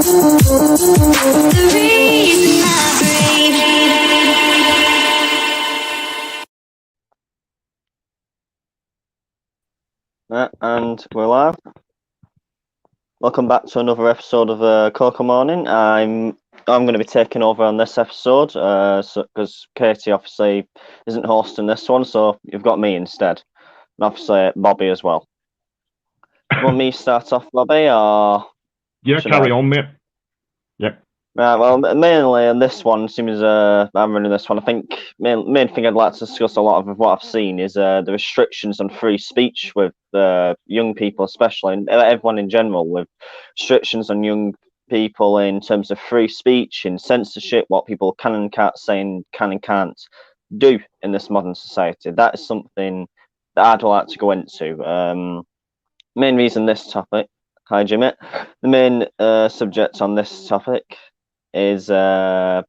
The reason I breathe. And we're live. Welcome back to another episode of Cocoa Morning. I'm going to be taking over on this episode, because Katie obviously isn't hosting this one, so you've got me instead, and obviously Bobby as well. Want me to start off, Bobby, or yeah, carry on, mate. Yep. Right, well, mainly on this one, seems I'm running this one. I think main thing I'd like to discuss a lot of what I've seen is the restrictions on free speech with young people, especially, and everyone in general, with restrictions on young people in terms of free speech and censorship, what people can and can't say and can and can't do in this modern society. That is something that I'd like to go into. Main reason this topic, hi Jimmy, the main subject on this topic is the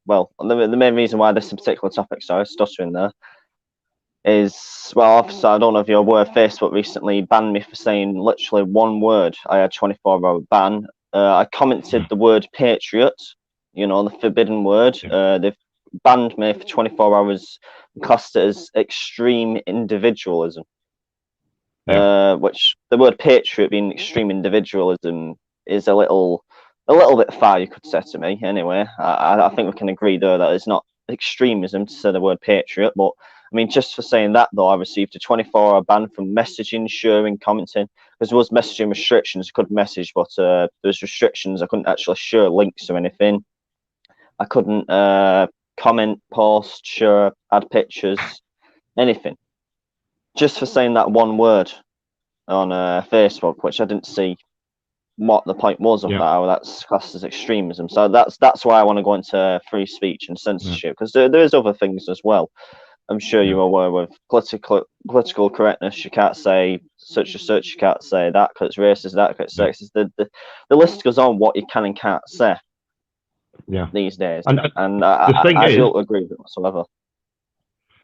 main reason why this particular topic, sorry, stuttering there, is, well, obviously, I don't know if you're aware, Facebook recently banned me for saying literally one word. I had 24-hour ban. I commented the word patriot, the forbidden word. They've banned me for 24 hours and classed it as extreme individualism. Which the word patriot being extreme individualism is a little bit far, you could say, to me. Anyway, I think we can agree there that it's not extremism to say the word patriot. But I mean, just for saying that, though, I received a 24-hour ban from messaging, sharing, commenting. Because there was messaging restrictions, I could message, but there's restrictions. I couldn't actually share links or anything. I couldn't comment, post, share, add pictures, anything. Just for saying that one word on Facebook, which I didn't see what the point was of that, or that's classed as extremism. So that's why I want to go into free speech and censorship, because there is other things as well. I'm sure you're aware with political correctness. You can't say such and such. You can't say that because it's racist. That because it's sexist. The list goes on what you can and can't say. Yeah. These days, and I don't agree with it whatsoever.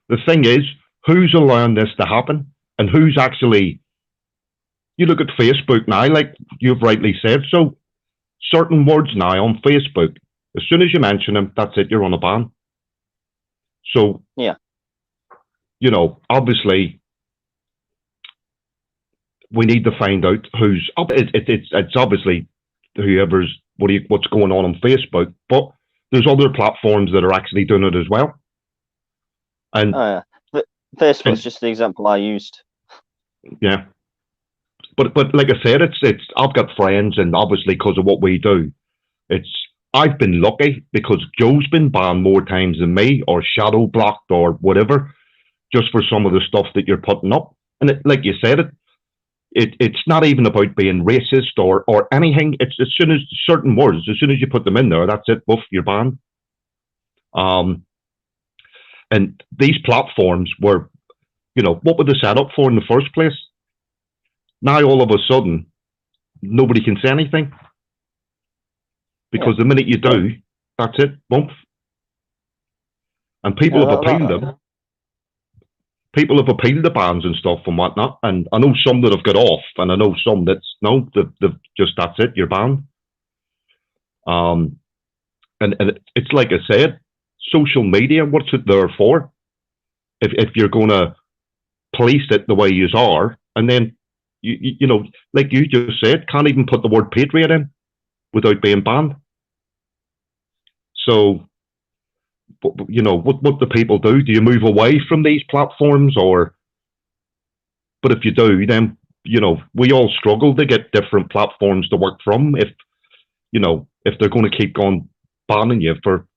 The thing is, who's allowing this to happen, and who's actually? You look at Facebook now, like you've rightly said. So, certain words now on Facebook, as soon as you mention them, that's it. You're on a ban. So yeah, obviously, we need to find out who's. It's obviously whoever's what's going on Facebook, but there's other platforms that are actually doing it as well. And Facebook's just the example I used. Yeah. But like I said, it's I've got friends, and obviously because of what we do, I've been lucky because Joe's been banned more times than me, or shadow blocked, or whatever, just for some of the stuff that you're putting up. And like you said, it's not even about being racist or anything. It's as soon as certain words, as soon as you put them in there, that's it. Woof, you're banned. And these platforms were, what were they set up for in the first place? Now, all of a sudden, nobody can say anything. Because the minute you do, that's it, bump. And people have appealed them. People have appealed the bans and stuff and whatnot. And I know some that have got off, and I know some they've just, that's it, you're banned. And it's like I said, social media, what's it there for? If you're going to police it the way you are, and then, like you just said, can't even put the word patriot in without being banned. So, what do people do? Do you move away from these platforms, or? But if you do, then we all struggle to get different platforms to work from. If they're going to keep on banning you for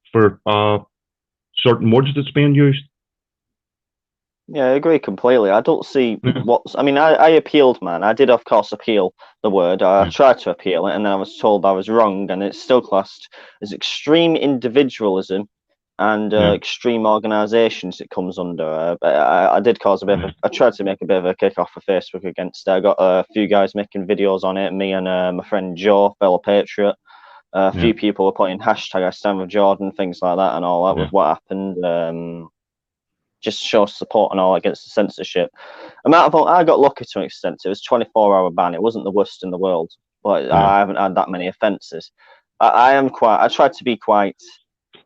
certain words that's being used. Yeah, I agree completely. I don't see I appealed, man. I did, of course, appeal the word. I tried to appeal it, and then I was told I was wrong, and it's still classed as extreme individualism and extreme organisations it comes under. I did cause a bit of I tried to make a bit of a kick off for Facebook against it. I got a few guys making videos on it, me and my friend Joe, fellow patriot. A few people were putting hashtag I stand with Jordan, things like that, and all that was what happened. Just show support and all against the censorship. I got lucky to an extent. It was 24-hour ban. It wasn't the worst in the world, but I haven't had that many offences. I am quite. I try to be quite.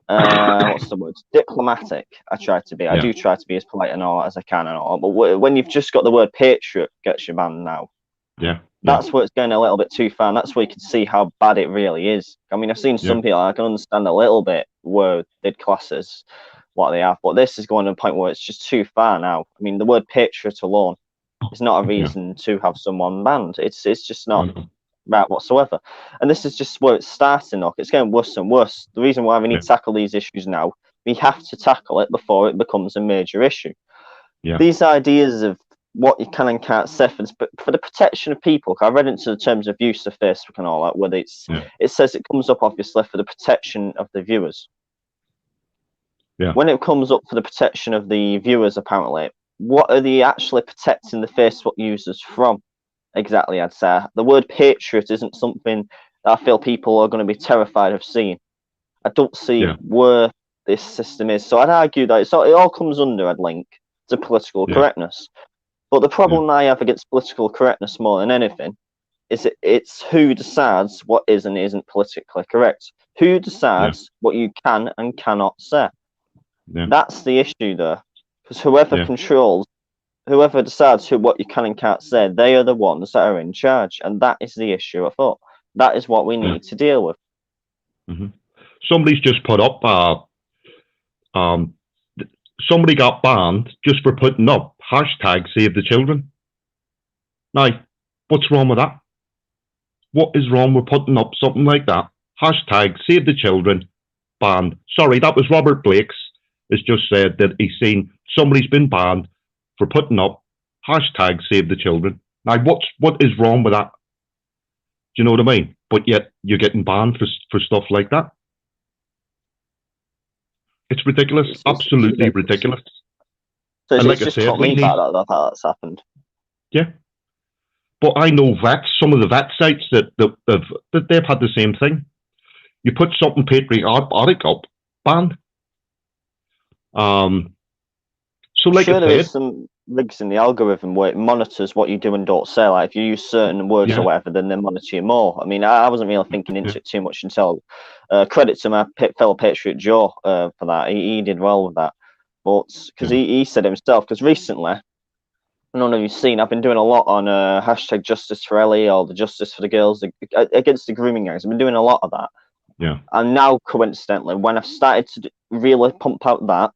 What's the word? Diplomatic. I try to be. I do try to be as polite and all as I can and all. But when you've just got the word patriot gets you banned now. Yeah. That's where it's going a little bit too far. And that's where you can see how bad it really is. I mean, I've seen some people. I can understand a little bit where they'd classes what they have, but this is going to a point where it's just too far now. I mean, the word patriot alone is not a reason to have someone banned. It's just not right whatsoever. And this is just where it's starting. Look, it's getting worse and worse. The reason why we need to tackle these issues now, we have to tackle it before it becomes a major issue. These ideas of what you can and can't say for the protection of people. I read into the terms of use of Facebook and all that, where it says it comes up obviously for the protection of the viewers. When it comes up for the protection of the viewers, apparently, what are they actually protecting the Facebook users from? Exactly, I'd say. The word patriot isn't something that I feel people are going to be terrified of seeing. I don't see where this system is. So I'd argue that it all comes under, I'd link, to political correctness. But the problem I have against political correctness more than anything is it's who decides what is and isn't politically correct. Who decides what you can and cannot say. That's the issue there. Because whoever controls, whoever decides what you can and can't say, they are the ones that are in charge. And that is the issue, I thought. That is what we need to deal with. Somebody's just put up, somebody got banned just for putting up hashtag Save the Children. Now, what's wrong with that? What is wrong with putting up something like that? Hashtag Save the Children, banned. Sorry, that was Robert Blake's. Has just said that he's seen somebody's been banned for putting up hashtag Save the Children. Now, what is wrong with that? Do you know what I mean? But yet you're getting banned for stuff like that. It's ridiculous. It's absolutely ridiculous. So and like I said, we need that's happened. Yeah, but I know vets. Some of the vet sites that they've had the same thing. You put something patriotic up, banned. So like there is some rigs in the algorithm where it monitors what you do and don't say. Like if you use certain words or whatever, then they monitor you more. I mean, I wasn't really thinking into it too much until credit to my fellow patriot Joe for that. He did well with that, but because he said himself. Because recently, I don't know if you've seen, I've been doing a lot on hashtag Justice for Ellie or the Justice for the Girls against the grooming gangs. I've been doing a lot of that. Yeah. And now, coincidentally, when I've started to really pump out that.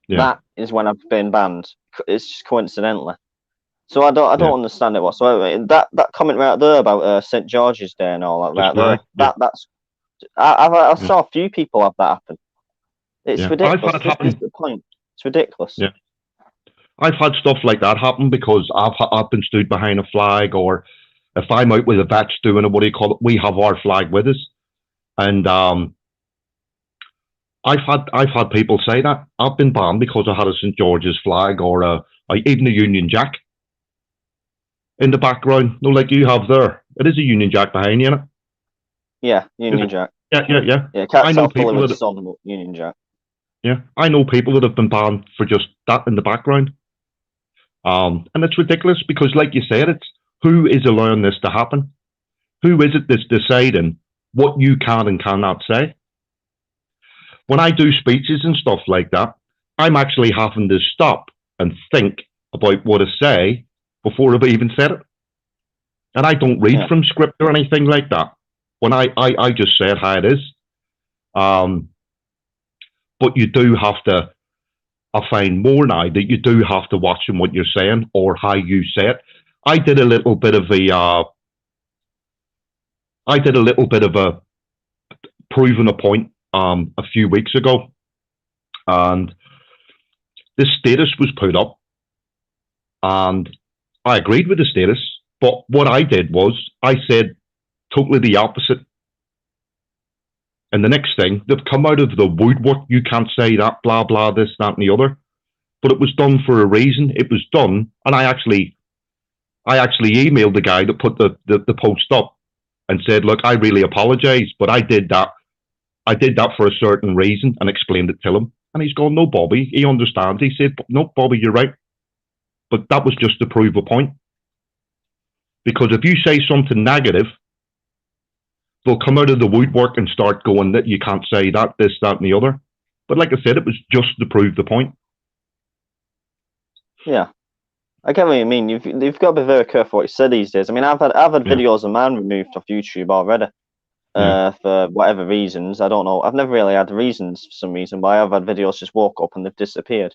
That is when I've been banned. It's just coincidentally. So I don't understand it whatsoever. That comment right there about St. George's Day and all that right there. That's I saw a few people have that happen. It's ridiculous. This is the point. It's ridiculous. Yeah. I've had stuff like that happen because I've been stood behind a flag, or if I'm out with the vets doing what do you call it, we have our flag with us, and I've had people say that I've been banned because I had a St. George's flag or even a Union Jack in the background. No, like you have there. It is a Union Jack behind you, isn't it? Yeah, Union Jack. Yeah. I know people that Union Jack. Yeah, I know people that have been banned for just that in the background. And it's ridiculous because, like you said, it's who is allowing this to happen? Who is it that's deciding what you can and cannot say? When I do speeches and stuff like that, I'm actually having to stop and think about what to say before I've even said it. And I don't read from script or anything like that. When I just say it how it is. But you do have to, I find more now that you do have to watch what you're saying or how you say it. I did a little bit of a proving a point a few weeks ago, and this status was put up, and I agreed with the status, but what I did was I said totally the opposite. And the next thing, they've come out of the woodwork, you can't say that, blah, blah, this, that, and the other. But it was done for a reason. It was done, and I actually emailed the guy that put the post up and said, look, I really apologize, but I did that for a certain reason, and explained it to him. And he's gone, no, Bobby, he understands. He said, no, Bobby, you're right. But that was just to prove a point. Because if you say something negative, they'll come out of the woodwork and start going that you can't say that, this, that, and the other. But like I said, it was just to prove the point. Yeah. I get what you mean. You've got to be very careful what you say these days. I mean, I've had videos of mine removed off YouTube already. For whatever reasons. I don't know. I've never really had reasons for some reason, but I have had videos just woke up and they've disappeared.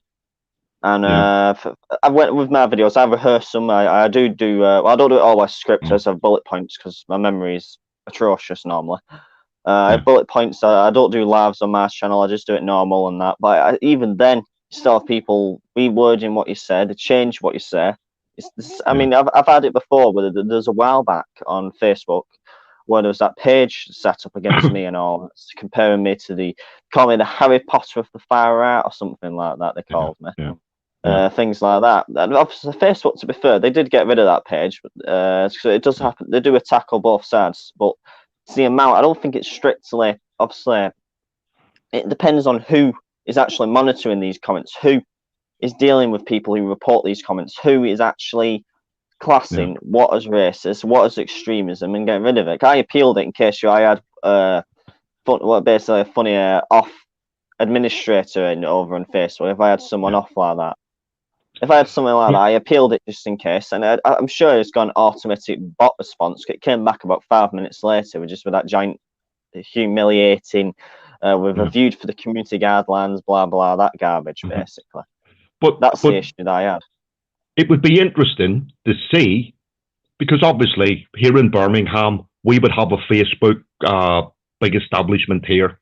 And I went with my videos. I rehearse them. I do well, I don't do it all by script. I just have bullet points because my memory is atrocious normally. I have bullet points. I don't do lives on my channel. I just do it normal and that. But even then, you still have people rewording what you said, change what you say. I mean, I've had it before. Where there's a while back on Facebook where there was that page set up against me and all, comparing me to call me the Harry Potter of the far right or something like that. They called me. Things like that. And obviously, Facebook, to be fair, they did get rid of that page, but so it does happen. They do tackle both sides, but it's the amount. I don't think it's strictly. Obviously, it depends on who is actually monitoring these comments, who is dealing with people who report these comments, who is actually classing what as racist, what as extremism, and getting rid of it. I appealed it in case I had basically a funny off administrator over on Facebook. If I had someone off like that, if I had something like that, I appealed it just in case, and I'm sure it's got an automatic bot response. It came back about 5 minutes later, with that giant humiliating, we've reviewed for the community guidelines, blah blah, that garbage basically. But that's the issue that I had. It would be interesting to see, because obviously here in Birmingham, we would have a Facebook big establishment here.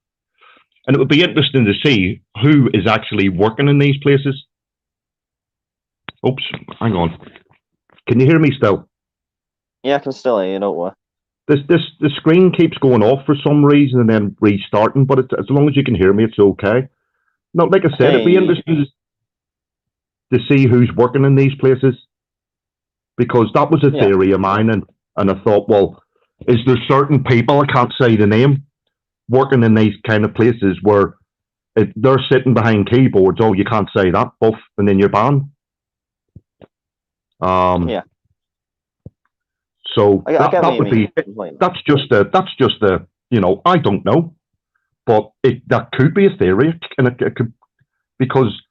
And it would be interesting to see who is actually working in these places. Oops, hang on. Can you hear me still? Yeah, I can still hear you, don't worry. The screen keeps going off for some reason and then restarting, but as long as you can hear me, it's okay. No, like I said, it'd be interesting to see who's working in these places, because that was a theory of mine, and I thought, well, is there certain people, I can't say the name, working in these kind of places where they're sitting behind keyboards, you can't say that, buff, and then you're banned. So that would be, that's just a, I don't know, but that could be a theory, and it could, because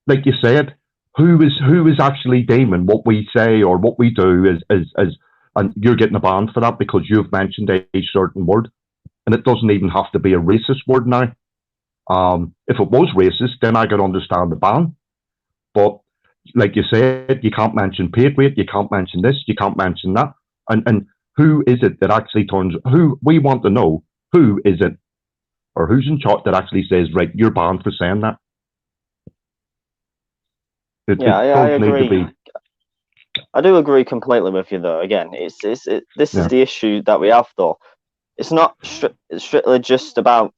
like you said, who is actually deeming what we say or what we do and you're getting a ban for that because you've mentioned a certain word, and it doesn't even have to be a racist word now. If it was racist, then I could understand the ban, but like you said, you can't mention patriot, you can't mention this, you can't mention that, and who is it that actually turns? Who we want to know? Who is it, or who's in charge that actually says, right, you're banned for saying that? I agree. I do agree completely with you, though. Again, this is the issue that we have, though. It's not strictly just about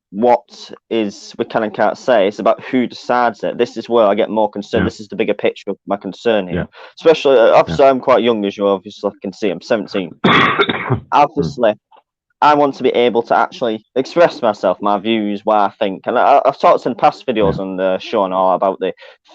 what is we can and can't say. It's about who decides it. This is where I get more concerned. This is the bigger picture of my concern here. Especially, obviously, I'm quite young, as you obviously can see. I'm 17. Obviously, I want to be able to actually express myself, my views, what I think. And I've talked in past videos on the show and all about the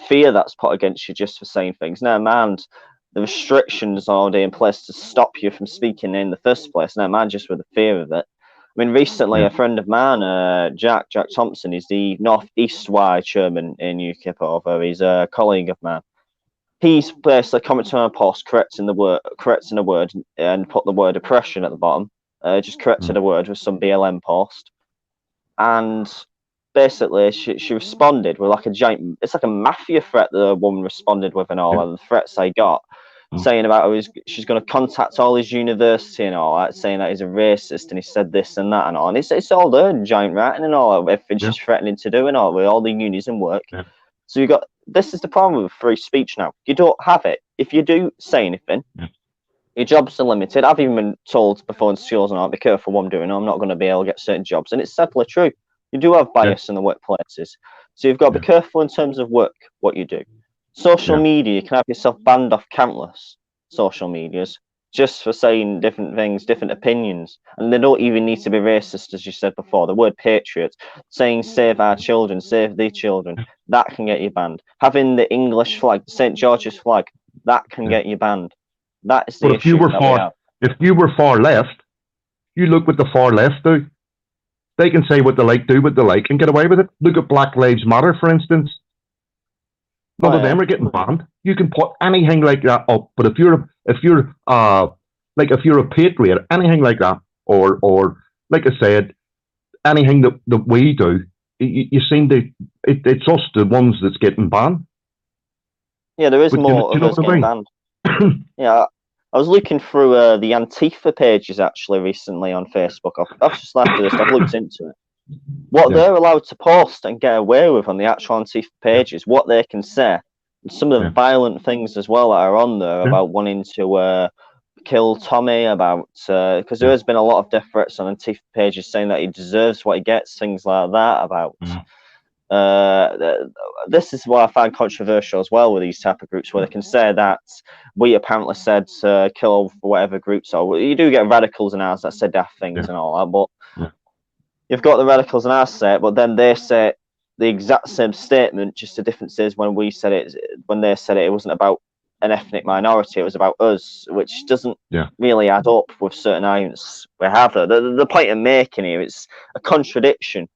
fear that's put against you just for saying things. Never mind the restrictions already in place to stop you from speaking in the first place. Never mind just with the fear of it. I mean, recently, a friend of mine, Jack Thompson, is the North East Y chairman in UKIP over. He's a colleague of mine. He's basically commented on a post, correcting a word, and put the word oppression at the bottom. Just corrected a word with some BLM post, and basically she responded with like a giant. It's like a mafia threat that the woman responded with, and all and the threats I got, saying about she's going to contact all his university and all that, saying that he's a racist and he said this and that and all. And it's all there in giant writing and all. Everything she's threatening to do and all with all the unis and work. So you got this is the problem with free speech now. You don't have it. If you do say anything. Your jobs are limited. I've even been told before in schools and be careful what I'm doing. I'm not going to be able to get certain jobs. And it's sadly true. You do have bias in the workplaces. So you've got to be careful in terms of work, what you do. Social media, you can have yourself banned off countless social medias just for saying different things, different opinions. And they don't even need to be racist, as you said before. The word patriot, saying save our children, save the children, that can get you banned. Having the English flag, St. George's flag, that can get you banned. That is the issue. If you were far left, You look what the far left do. They can say what they like, do what they like, and get away with it. Look at Black Lives Matter, for instance. None Oh, of them yeah. are getting banned. You can put anything like that up, but if you're a patriot, anything like that, or like I said, anything that we do, you seem to it's us the ones that's getting banned. Yeah, there is But more you of know us what I getting mean? banned. Yeah, I was looking through the Antifa pages actually recently on Facebook. I've just after this, I've looked into it. What Yeah. they're allowed to post and get away with on the actual Antifa pages, what they can say, and some of the Yeah. violent things as well that are on there Yeah. about wanting to kill Tommy, about because there Yeah. has been a lot of death threats on Antifa pages saying that he deserves what he gets, things like that. About this is what I find controversial as well with these type of groups, where they can say that we apparently said kill for whatever group. So you do get radicals in ours that say daft things Yeah. and all that, but Yeah. you've got the radicals in our set, but then they say the exact same statement. Just the difference is when we said it, when they said it, it wasn't about an ethnic minority; it was about us, which doesn't Yeah. really add up with certain arguments we have. The point I'm making here is a contradiction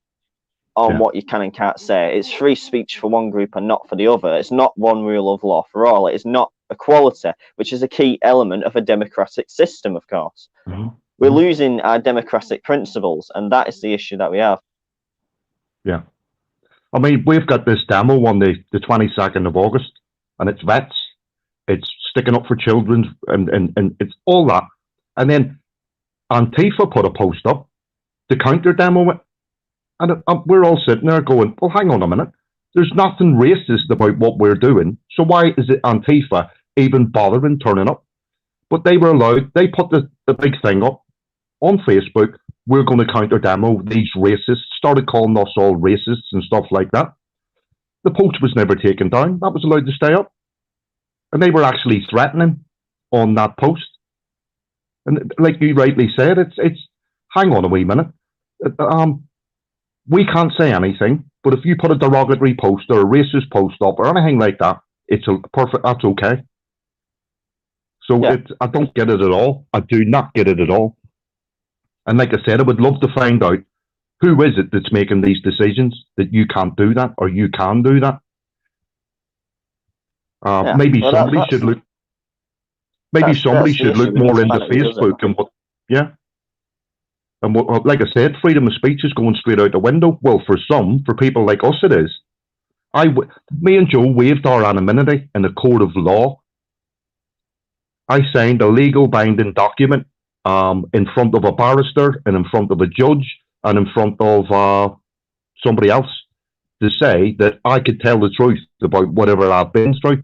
on Yeah. what you can and can't say. It's free speech for one group and not for the other. It's not one rule of law for all. It is not equality, which is a key element of a democratic system, of course. Mhm. We're losing our democratic principles, and that is the issue that we have. Yeah. I mean, we've got this demo on the 22nd of August, and it's vets, it's sticking up for children, and it's all that. And then Antifa put a post up to counter demo it. And we're all sitting there going, well, hang on a minute. There's nothing racist about what we're doing. So why is it Antifa even bothering turning up? But they were allowed, they put the big thing up on Facebook. We're going to counter demo these racists, started calling us all racists and stuff like that. The post was never taken down. That was allowed to stay up. And they were actually threatening on that post. And like you rightly said, it's hang on a wee minute. We can't say anything, but if you put a derogatory post or a racist post up or anything like that, it's a perfect. That's okay. So Yeah. I don't get it at all. I do not get it at all. And like I said, I would love to find out who is it that's making these decisions that you can't do that or you can do that. Yeah. Maybe Well, somebody should look. Maybe somebody that's the should issue. look We need more to into find out who does it. Facebook and what. Yeah. And what, like I said, freedom of speech is going straight out the window. Well, for some, for people like us, it is. Me and Joe waived our anonymity in a court of law. I signed a legal binding document in front of a barrister and in front of a judge and in front of somebody else to say that I could tell the truth about whatever I've been through.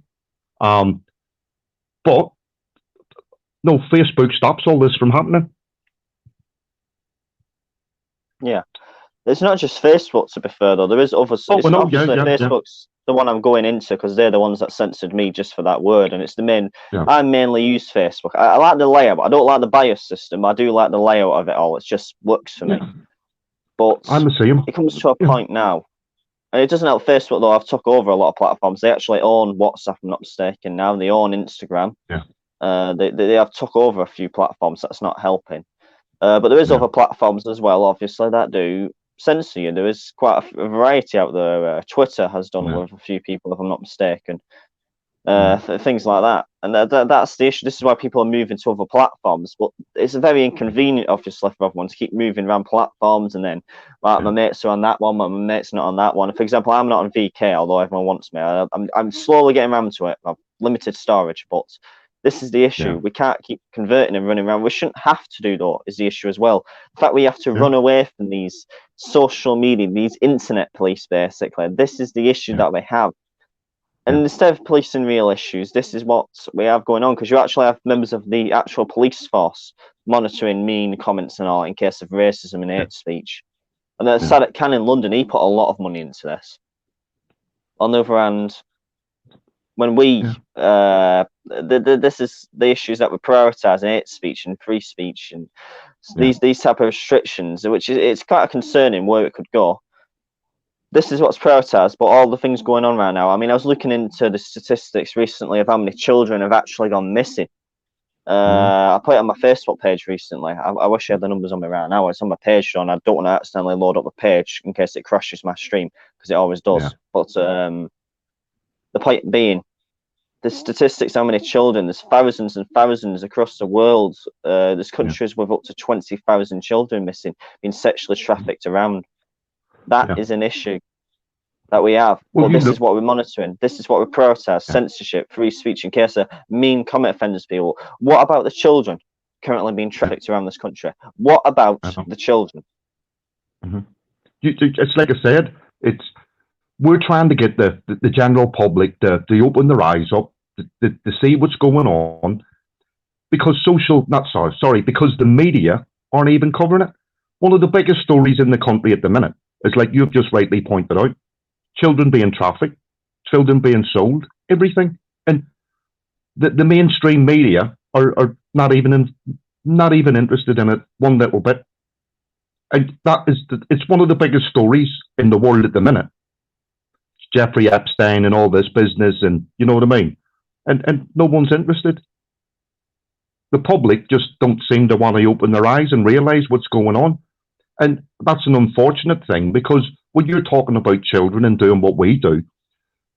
But no, Facebook stops all this from happening. Yeah. It's not just Facebook, to be fair, though. There is other. Oh, It's no, obviously Facebook's the one I'm going into because they're the ones that censored me just for that word, and it's the main. Yeah. I mainly use Facebook. I like the layout. I don't like the bias system. I do like the layout of it all. It just works for me. But I'm the same. it comes to a point now, and it doesn't help Facebook though. I've took over a lot of platforms. They actually own WhatsApp, if I'm not mistaken. Now they own Instagram. Yeah. They have took over a few platforms. That's not helping. But there is other platforms as well, obviously, that do censor you. There is quite a variety out there. Twitter has done with a few people, if I'm not mistaken. Things like that. And that's the issue. This is why people are moving to other platforms. But it's very inconvenient, obviously, for everyone to keep moving around platforms. And then, my mates are on that one, my mate's not on that one. For example, I'm not on VK, although everyone wants me. I'm slowly getting around to it. I've limited storage, but this is the issue. Yeah. We can't keep converting and running around. We shouldn't have to do that, is the issue as well. The fact we have to run away from these social media, these internet police, basically. This is the issue that we have. And instead of policing real issues, this is what we have going on, because you actually have members of the actual police force monitoring mean comments and all in case of racism and hate speech. And then Sadiq Khan in London, he put a lot of money into this. On the other hand, when we this is the issues that we're prioritizing, hate speech and free speech and these type of restrictions, which is it's quite concerning where it could go. This is what's prioritized, but all the things going on right now. I mean, I was looking into the statistics recently of how many children have actually gone missing I put it on my Facebook page recently. I wish I had the numbers on me right now. It's on my page, Sean. I don't want to accidentally load up the page in case it crashes my stream, because it always does. Yeah. But the point being, the statistics, how many children, there's thousands and thousands across the world. There's countries with up to 20,000 children missing, being sexually trafficked around. That is an issue that we have. Well, But this is what we're monitoring. This is what we protest: censorship, free speech, in case of mean comment offenders people. What about the children currently being trafficked around this country? What about the children? It's like I said, we're trying to get the general public to open their eyes up, to see what's going on, because because the media aren't even covering it. One of the biggest stories in the country at the minute is, like you've just rightly pointed out, children being trafficked, children being sold, everything. And the mainstream media are not even interested in it one little bit. And it's one of the biggest stories in the world at the minute. Jeffrey Epstein and all this business, and you know what I mean? And no one's interested. The public just don't seem to want to open their eyes and realize what's going on. And that's an unfortunate thing, because when you're talking about children and doing what we do,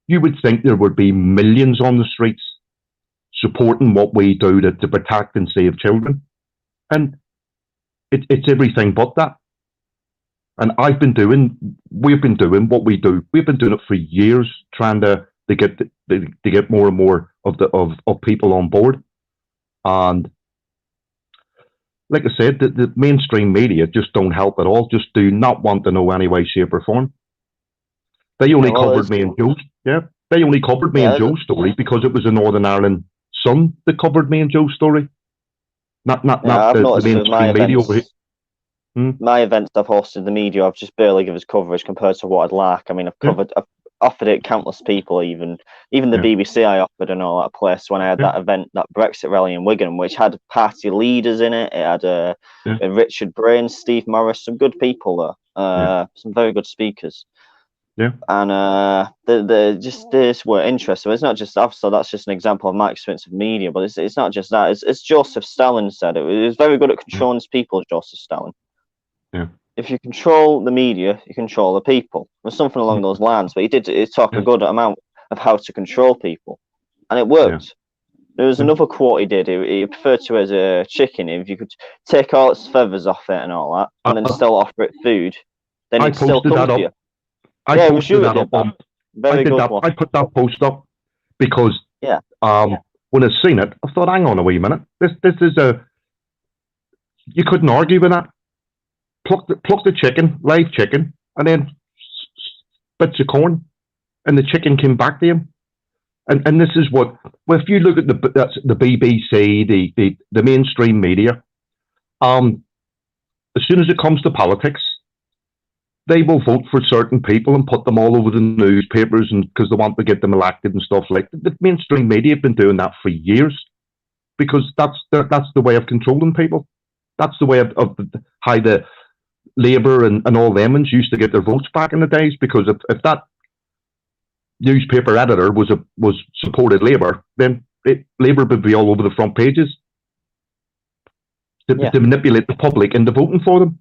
you would think there would be millions on the streets supporting what we do to protect and save children. And it's everything but that. And we've been doing what we do. We've been doing it for years, trying to get more and more of people on board. And like I said, the mainstream media just don't help at all. Just do not want to know any way, shape, or form. They only covered me and Joe's. Yeah, they only covered me and Joe's story because it was a Northern Ireland Sun that covered me and Joe's story. Not the mainstream media over here. My events I've hosted, the media, I've just barely given us coverage compared to what I'd like. I mean, I've offered it countless people, even the BBC I offered and all that place when I had that event, that Brexit rally in Wigan, which had party leaders in it. It had Richard Brain, Steve Morris, some good people there, some very good speakers. Yeah, and they were interested. It's not just so that's just an example of my experience of media, but it's not just that. It's Joseph Stalin said it. He was very good at controlling his people, Joseph Stalin. Yeah. If you control the media, you control the people. Or something along those lines. But he talked a good amount of how to control people, and it worked. Yeah. There was another quote he did. He referred to it as a chicken. If you could take all its feathers off it and all that, and then still offer it food, then it'd still come to you. I posted that up. I put that post up because when I seen it, I thought, hang on a wee minute. This is you couldn't argue with that. Pluck the chicken, live chicken, and then bits of corn, and the chicken came back to him. And this is what, well, if you look at the BBC, the mainstream media, as soon as it comes to politics, they will vote for certain people and put them all over the newspapers, and because they want to get them elected and stuff like that. The mainstream media have been doing that for years, because that's the way of controlling people. That's the way of how the Labour and all them ones used to get their votes back in the days, because if that newspaper editor was supported Labour, then Labour would be all over the front pages to manipulate the public into voting for them.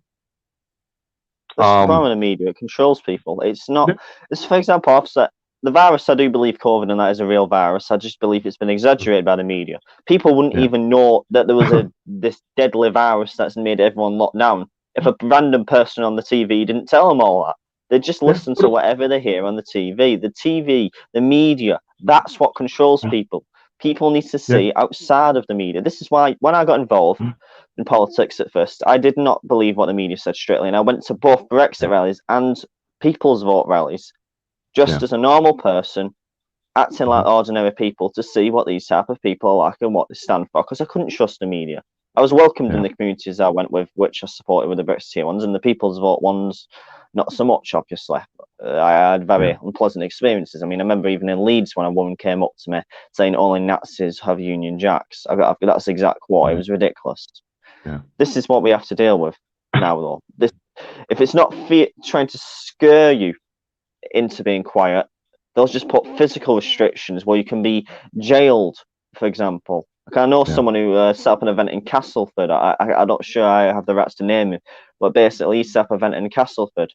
That's the problem in the media. It controls people. It's not. It's, for example, offset the virus. I do believe COVID and that is a real virus. I just believe it's been exaggerated by the media. People wouldn't even know that there was this deadly virus that's made everyone locked down if a random person on the TV didn't tell them all that. They just listen to whatever they hear on the TV. The TV, the media, that's what controls people. People need to see outside of the media. This is why when I got involved in politics at first, I did not believe what the media said straight away. And I went to both Brexit rallies and People's Vote rallies, just as a normal person, acting like ordinary people, to see what these type of people are like and what they stand for, because I couldn't trust the media. I was welcomed in the communities I went with, which I supported with the Brexit ones, and the People's Vote ones, not so much, obviously. I had very unpleasant experiences. I mean, I remember even in Leeds when a woman came up to me saying only Nazis have Union Jacks. That's the exact quote. It was ridiculous. Yeah. This is what we have to deal with now, though. If it's not trying to scare you into being quiet, they'll just put physical restrictions where you can be jailed, for example. Like, I know Yeah. someone who set up an event in Castleford. I'm not sure I have the rights to name him, but basically he set up an event in Castleford,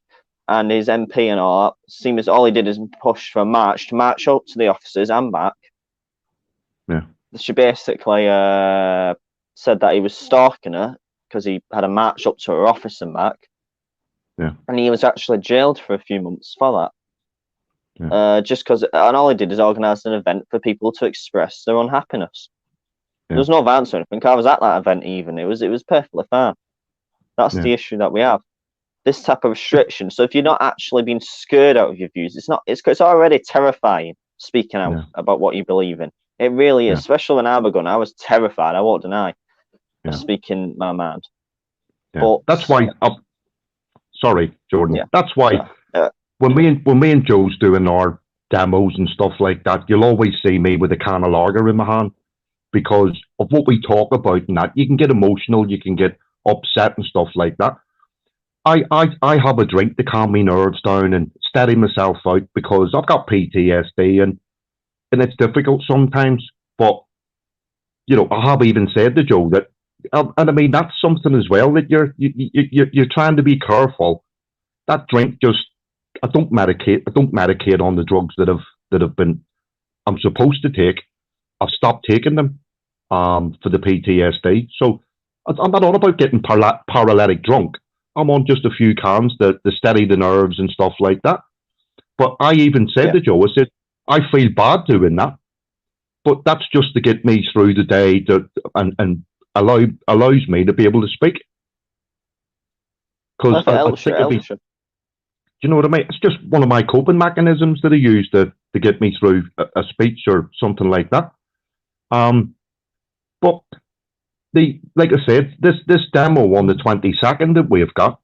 and his MP and all that, seems all he did is push for a march to march up to the offices and back. Yeah. She basically said that he was stalking her because he had a march up to her office and back. Yeah. And he was actually jailed for a few months for that. Yeah. Just because, and all he did is organise an event for people to express their unhappiness. Yeah. There was no violence or anything. I was at that event even. It was perfectly fine. That's Yeah. the issue that we have. This type of restriction. So if you're not actually being scared out of your views, it's already terrifying speaking out Yeah. about what you believe in. It really is. Yeah. Especially when I begun, I was terrified. I won't deny Yeah. of speaking my mind. Yeah. But That's why. Sorry, Jordan. yeah, That's why when me and Joe's doing our demos and stuff like that, you'll always see me with a can of lager in my hand because of what we talk about and that. You can get emotional, you can get upset and stuff like that. I have a drink to calm my nerves down and steady myself out because I've got PTSD and it's difficult sometimes. But you know, I have even said to Joe that, and I mean that's something as well that you're trying to be careful. That drink just I don't medicate on the drugs that have been I'm supposed to take. I've stopped taking them for the PTSD. So I'm not on about getting paralytic drunk. I'm on just a few cans to steady the nerves and stuff like that. But I even said to Joe, I said, I feel bad doing that, but that's just to get me through the day and allows me to be able to speak. Because I think it'd be, do you know what I mean? It's just one of my coping mechanisms that I use to get me through a speech or something like that. But like I said, this demo on the 22nd that we've got,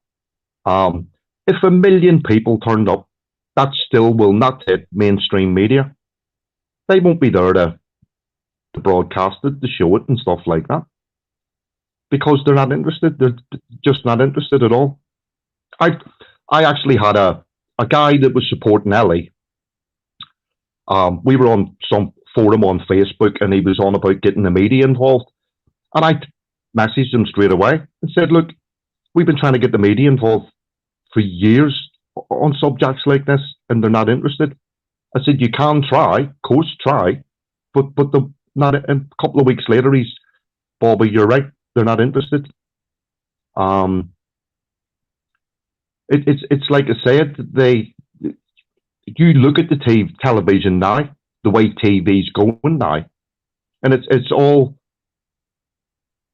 if 1 million people turned up, that still will not hit mainstream media. They won't be there to broadcast it, to show it and stuff like that. Because they're not interested. They're just not interested at all. I actually had a guy that was supporting Ellie. We were on some forum on Facebook and he was on about getting the media involved. And I messaged him straight away and said, look, we've been trying to get the media involved for years on subjects like this and they're not interested. I said, you can try, of course, try, but the not. And a couple of weeks later, he's, Bobby, you're right, they're not interested. It's like I said, you look at the television now, the way TV's going now, and it's all.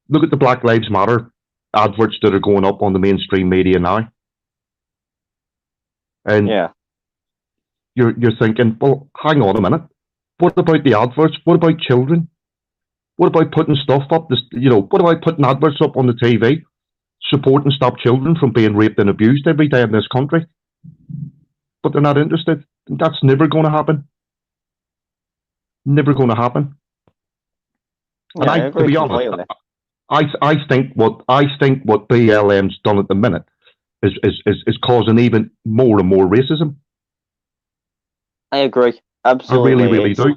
Look at the Black Lives Matter adverts that are going up on the mainstream media now, and you're thinking, well, hang on a minute, what about the adverts? What about children? What about putting stuff up? What about putting adverts up on the TV, supporting stop children from being raped and abused every day in this country? But they're not interested. That's never going to happen. Never going to happen. Yeah, and to be honest, I think what BLM's done at the minute is causing even more and more racism. I agree. Absolutely. I really do.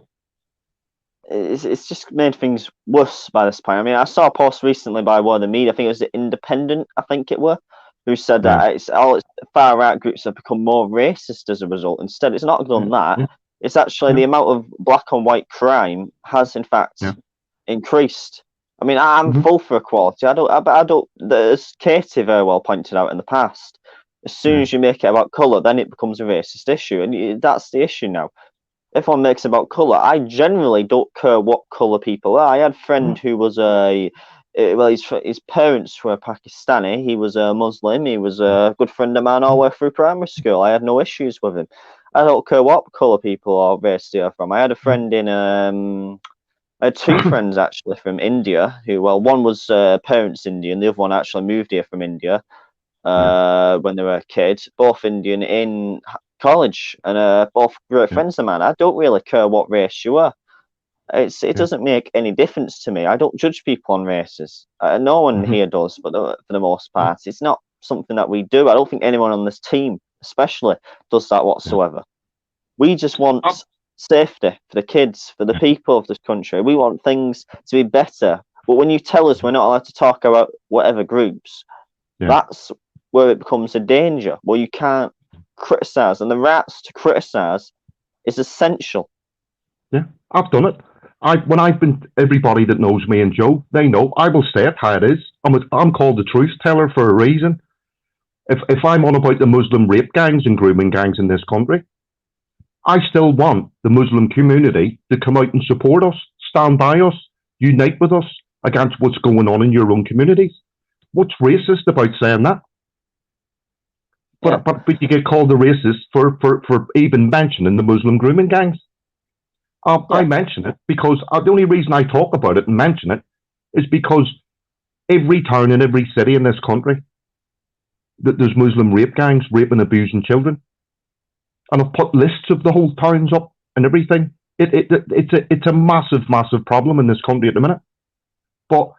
It's just made things worse by this point. I mean, I saw a post recently by one of the media, I think it was the Independent, I think it were, who said that it's far right groups have become more racist as a result. Instead, it's not done that. It's actually the amount of black and white crime has in fact increased. I mean, I'm full for equality. I don't. As Katie very well pointed out in the past, as soon as you make it about colour, then it becomes a racist issue, and that's the issue now. Everyone makes it about colour. I generally don't care what colour people are. I had a friend who was his parents were Pakistani. He was a Muslim. He was a good friend of mine all the way through primary school. I had no issues with him. I don't care what colour people or race they are from. I had a friend I had two friends actually from India who, well, one was parents Indian, the other one actually moved here from India when they were a kid, both Indian in college, and both great friends of mine. I don't really care what race you are. It doesn't make any difference to me. I don't judge people on races. No one here does, but for the most part, it's not something that we do. I don't think anyone on this team, especially, does that whatsoever. We just want safety for the kids, for the people of this country. We want things to be better. But when you tell us we're not allowed to talk about whatever groups, that's where it becomes a danger. Well, you can't criticise, and the rights to criticise is essential. Yeah, I've done it. When I've been, everybody that knows me and Joe, they know I will say it how it is. I'm called the truth teller for a reason. If I'm on about the Muslim rape gangs and grooming gangs in this country, I still want the Muslim community to come out and support us, stand by us, unite with us against what's going on in your own communities. What's racist about saying that? But you get called a racist for even mentioning the Muslim grooming gangs. I mention it because the only reason I talk about it and mention it is because every town and every city in this country, there's Muslim rape gangs raping and abusing children. And I've put lists of the whole towns up and everything. It's a massive, massive problem in this country at the minute. But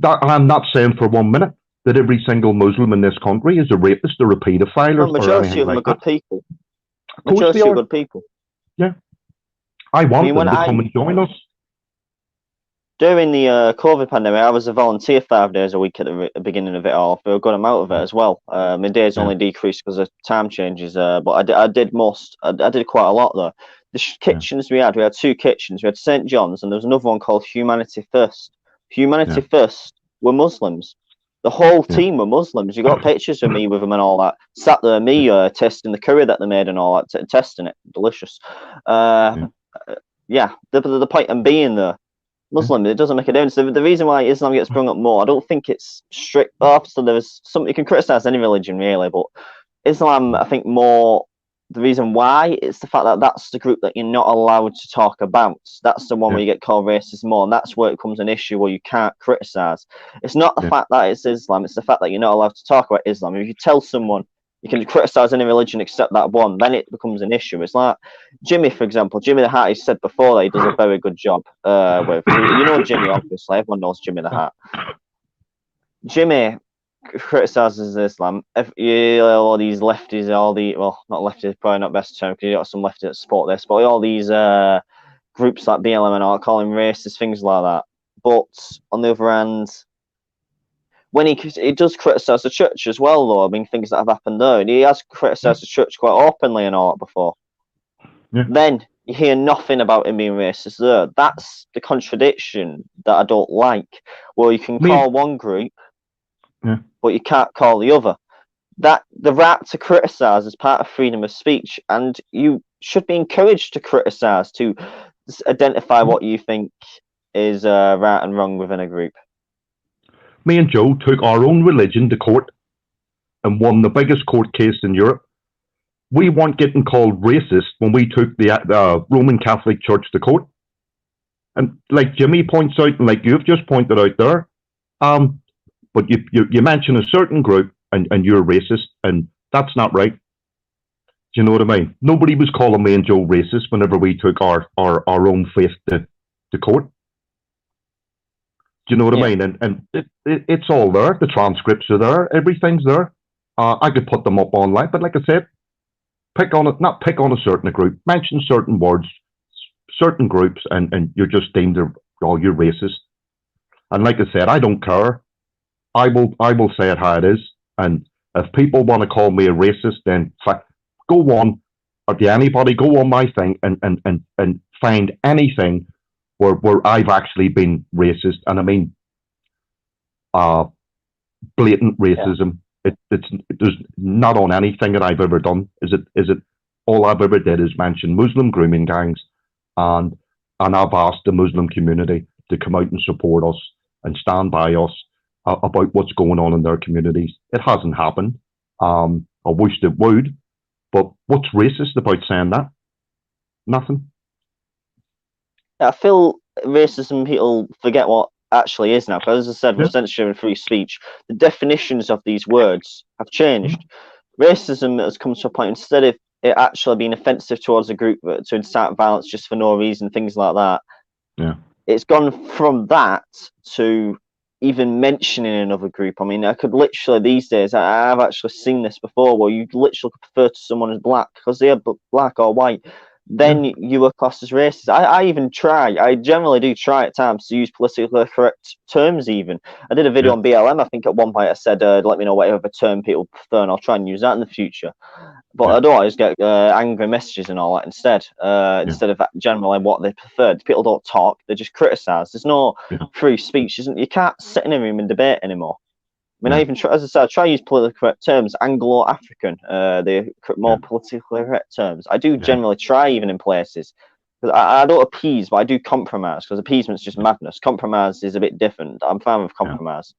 I'm not saying for 1 minute that every single Muslim in this country is a rapist or a paedophile or majority of them are good people. Majority are good people. Yeah. I want them to come and join us. During the COVID pandemic, I was a volunteer 5 days a week at the beginning of it all. For a good amount of it as well. My days only decreased because of time changes, but I did quite a lot though. The kitchens we had 2 kitchens. We had St. John's, and there was another one called Humanity First. Humanity First were Muslims. The whole team were Muslims. You got pictures of me with them and all that. Sat there, me testing the curry that they made and all that, testing it. Delicious. The point in being there, Muslim, it doesn't make a difference. The reason why Islam gets brought up more, I don't think it's strict. Obviously, there's some, you can criticize any religion really, but Islam, I think more the reason why it's the fact that that's the group that you're not allowed to talk about. That's the one where you get called racist more, and that's where it becomes an issue where you can't criticize. It's not the fact that it's Islam; it's the fact that you're not allowed to talk about Islam. If you tell someone you can criticize any religion except that one, then it becomes an issue. It's like Jimmy, for example. Jimmy the Hat, he said before that he does a very good job with. You know Jimmy, obviously. Everyone knows Jimmy the Hat. Jimmy criticizes Islam. All these lefties, not lefties, probably not best term, because you got some lefties that support this, but all these groups like BLM and all calling racist, things like that. But on the other hand, when he does criticise the church as well, though, I mean, things that have happened there, and he has criticised the church quite openly and all that before. Then you hear nothing about him being racist there. That's the contradiction that I don't like, where you can call one group, but you can't call the other. That the right to criticise is part of freedom of speech, and you should be encouraged to criticise, to identify what you think is right and wrong within a group. Me and Joe took our own religion to court and won the biggest court case in Europe. We weren't getting called racist when we took the Roman Catholic Church to court. And like Jimmy points out, and like you've just pointed out there, but you mention a certain group and you're racist, and that's not right. Do you know what I mean? Nobody was calling me and Joe racist whenever we took our own faith to court. Do you know what I mean? And it's all there. The transcripts are there. Everything's there. I could put them up online, but like I said, not pick on a certain group, mention certain words, certain groups, and you're just deemed you're racist. And like I said, I don't care. I will say it how it is. And if people want to call me a racist, then go on, or to anybody, go on my thing and find anything where I've actually been racist, and I mean blatant racism. There's not on anything that I've ever done. Is it all I've ever did is mention Muslim grooming gangs, and I've asked the Muslim community to come out and support us and stand by us about what's going on in their communities. It hasn't happened. I wished it would, but what's racist about saying that? Nothing. I feel racism, people forget what actually is now, because as I said, with censorship and free speech, the definitions of these words have changed. Racism has come to a point, instead of it actually being offensive towards a group to incite violence just for no reason, things like that, it's gone from that to even mentioning another group. I mean, I could literally, these days, I've actually seen this before, where you literally prefer to someone as black because they are black or white. then you were classed as racist. I generally do try at times to use politically correct terms even. I did a video on BLM, I think at one point I said, let me know whatever term people prefer and I'll try and use that in the future. But I don't always get angry messages and all that instead of generally what they preferred. People don't talk, they just criticise. There's no free speech. You can't sit in a room and debate anymore. I mean, I even try, as I said, I try to use politically correct terms, Anglo-African, the more politically correct terms. I do generally try even in places. Because I don't appease, but I do compromise, because appeasement's just madness. Compromise is a bit different. I'm fine with compromise.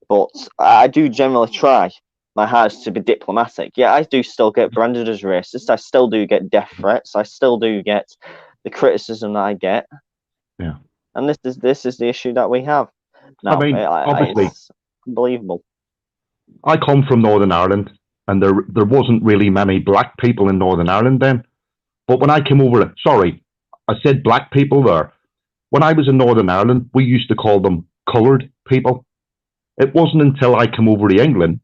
But I do generally try my hardest to be diplomatic. Yeah, I do still get branded as racist. I still do get death threats. I still do get the criticism that I get. Yeah. And this is the issue that we have. Now, I mean, obviously, it's unbelievable. I come from Northern Ireland, and there wasn't really many black people in Northern Ireland then. But when I came over, sorry, I said black people there. When I was in Northern Ireland, we used to call them coloured people. It wasn't until I came over to England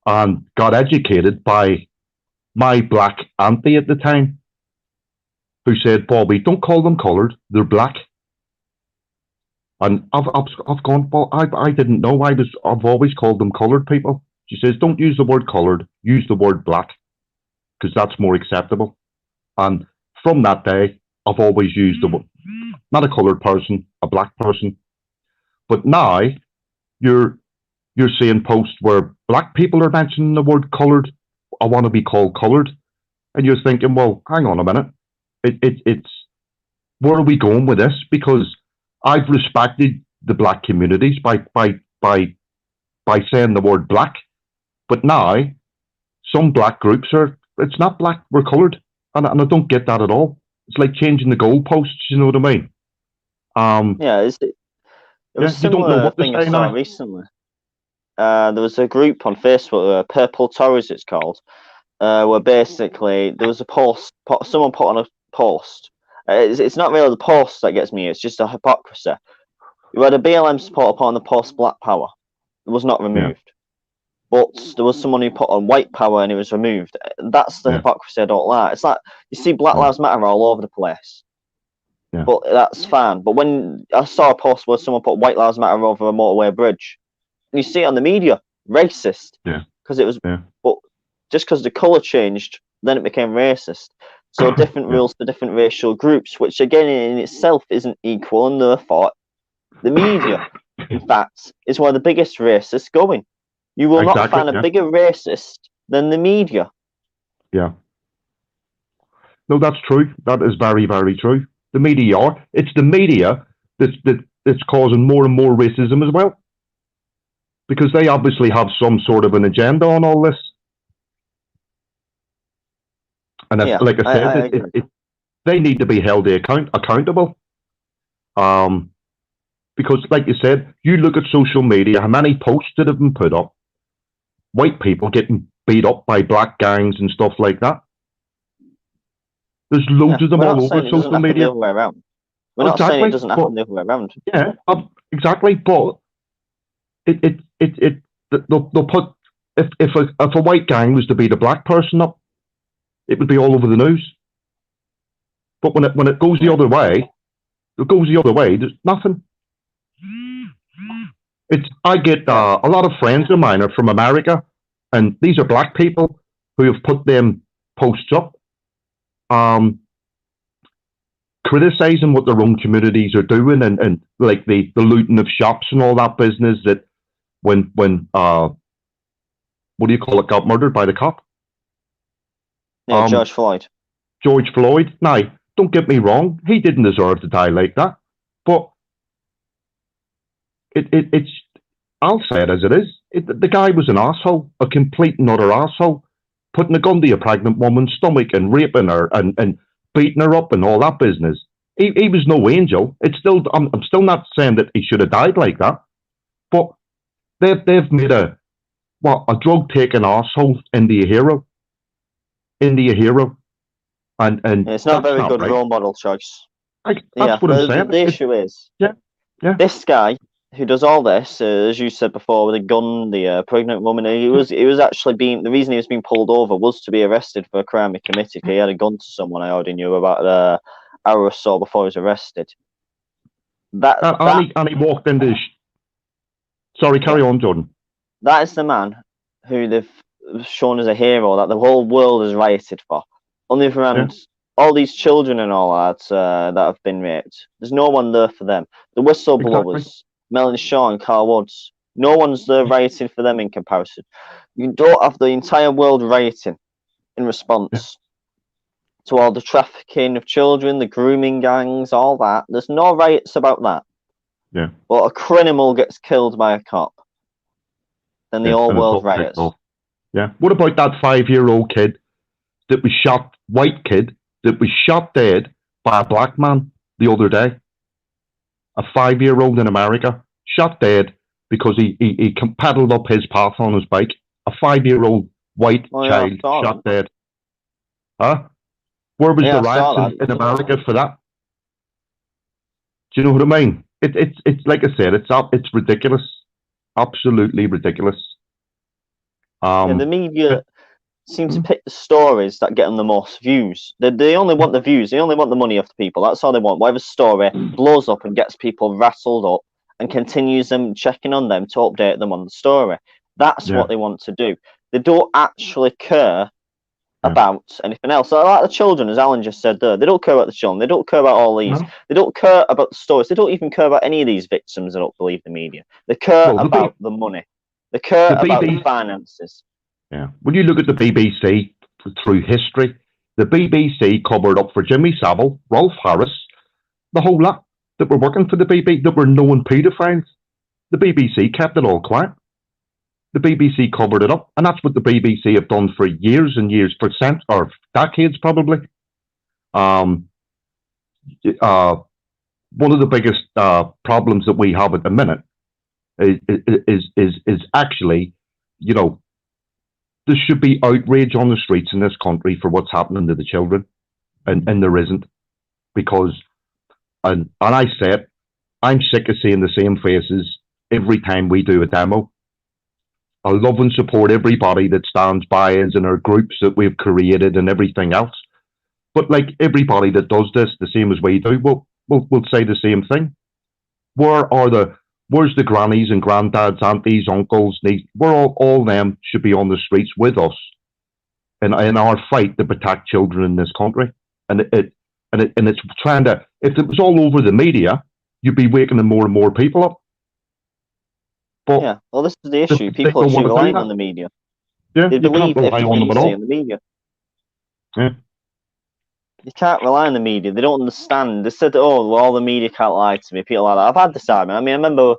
and got educated by my black auntie at the time, who said, Bobby, don't call them coloured, they're black. And I've gone, well, I didn't know. I've always called them coloured people. She says, don't use the word coloured, use the word black, because that's more acceptable. And from that day, I've always used the word, not a coloured person, a black person. But now you're seeing posts where black people are mentioning the word coloured. I want to be called coloured, and you're thinking, well, hang on a minute. It's where are we going with this? Because I've respected the black communities by saying the word black, but now some black groups it's not black, we're coloured, and I don't get that at all. It's like changing the goalposts. You know what I mean? It was you don't know what to thing say I saw now. recently. There was a group on Facebook, Purple Tories it's called, where basically there was a post, someone put on a post. It's not really the post that gets me, it's just a hypocrisy. You had a BLM supporter put on the post Black Power. It was not removed. But there was someone who put on White Power and it was removed. That's the hypocrisy I don't like. It's like, you see Black Lives Matter all over the place. Yeah. But that's fine. But when I saw a post where someone put White Lives Matter over a motorway bridge, and you see it on the media, racist. Because it was, but just because the colour changed, then it became racist. So different rules for different racial groups, which again in itself isn't equal, and therefore the media, in fact, is one of the biggest racists going. You will not find a bigger racist than the media. Yeah. No, that's true. That is very, very true. The media are. It's the media that's causing more and more racism as well. Because they obviously have some sort of an agenda on all this. And like I said, they need to be held accountable. Because, like you said, you look at social media, how many posts that have been put up, white people getting beat up by black gangs and stuff like that. There's loads of them all over social media. We're not saying it doesn't happen the other way around. Yeah, exactly. But they'll put if a white gang was to beat a black person up, it would be all over the news. But when it goes the other way, there's nothing. I get a lot of friends of mine are from America, and these are black people who have put them posts up, criticizing what their own communities are doing, and like the looting of shops and all that business. That when what do you call it, got murdered by the cop? Yeah, George Floyd. George Floyd. Now, don't get me wrong, he didn't deserve to die like that, but it's. I'll say it as it is. The guy was an asshole, a complete and utter asshole, putting a gun to a pregnant woman's stomach and raping her and beating her up and all that business. He was no angel. It's still. I'm still not saying that he should have died like that, but they've made a drug taking asshole into a hero. And it's not a very good role model choice. That's what I'm saying. The issue is, yeah. This guy who does all this, as you said before, with a gun, the pregnant woman. He was actually being, the reason he was being pulled over was to be arrested for a crime he committed. He had a gun to someone, I already knew, about an hour or so before he was arrested. And he walked into. Sorry, carry on, Jordan. That is the man who they've shown as a hero that the whole world has rioted for. On the other hand, all these children and all that that have been raped, there's no one there for them. The whistleblowers, Exactly. Melanie Shaw and Carl Woods, no one's there rioting for them in comparison. You don't have the entire world rioting in response to all the trafficking of children, the grooming gangs, all that. There's no riots about that. Yeah. But a criminal gets killed by a cop, then the whole world riots. Yeah. What about that 5-year-old kid that was shot, white kid, that was shot dead by a black man the other day? A 5-year-old in America, shot dead because he paddled up his path on his bike. A 5-year-old white child shot dead. Huh? Where was the riots in America for that? Do you know what I mean? It's like I said, it's ridiculous. Absolutely ridiculous. The media seem to pick the stories that get them the most views. They only want the views. They only want the money off the people. That's all they want. Whatever story blows up and gets people rattled up and continues them checking on them to update them on the story. That's what they want to do. They don't actually care about anything else. So like the children, as Alan just said there, they don't care about the children. They don't care about all these. They don't care about the stories. They don't even care about any of these victims that don't believe the media. They care about the money. They care about the finances. Yeah. When you look at the BBC through history, the BBC covered up for Jimmy Savile, Rolf Harris, the whole lot that were working for the BBC, that were known paedophiles. The BBC kept it all quiet. The BBC covered it up, and that's what the BBC have done for years and years, for or decades probably. One of the biggest problems that we have at the minute is actually, you know, there should be outrage on the streets in this country for what's happening to the children, and there isn't, because, and I said, I'm sick of seeing the same faces every time we do a demo. I love and support everybody that stands by us in our groups that we've created and everything else. But like everybody that does this, the same as we do, we'll say the same thing. Where's the grannies and granddads, aunties, uncles, nieces? All them should be on the streets with us in our fight to protect children in this country. And it's trying to, if it was all over the media, you'd be waking more and more people up. But yeah, well, this is the issue. People are relying on the media. Yeah, they believe everything you see on the media. Yeah. You can't rely on the media. They don't understand. They said, "Oh, well, all the media can't lie to me." People like that. I've had this argument. I mean, I remember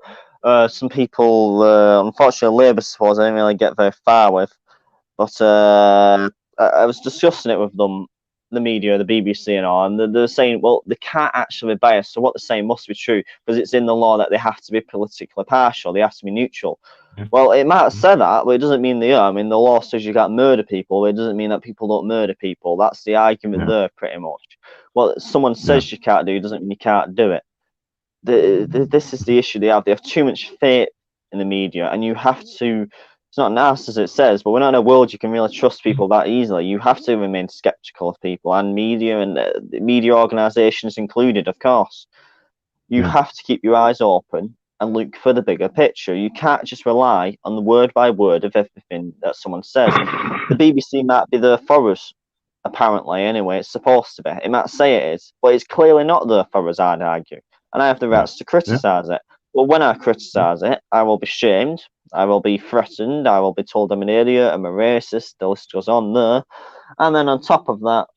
some people. Unfortunately, Labour supporters I didn't really get very far with, but I was discussing it with them, the media, the BBC, and all, and they're saying, "Well, they can't actually be biased." So what they're saying must be true because it's in the law that they have to be politically partial. They have to be neutral. Yeah. Well, it might have said that, but it doesn't mean they are. I mean, the law says you can't murder people, but it doesn't mean that people don't murder people. That's the argument there, pretty much. Well, someone says you can't do it, doesn't mean you can't do it. This is the issue they have. They have too much faith in the media, and you have to. It's not nice as it says, but we're not in a world you can really trust people that easily. You have to remain skeptical of people, and media and media organisations included, of course. You have to keep your eyes open and look for the bigger picture. You can't just rely on the word by word of everything that someone says. The BBC might be there for us, apparently, anyway. It's supposed to be. It might say it is, but it's clearly not there for us, I'd argue. And I have the rights to criticise it. But when I criticise it, I will be shamed, I will be threatened, I will be told I'm an idiot, I'm a racist, the list goes on there. And then on top of that,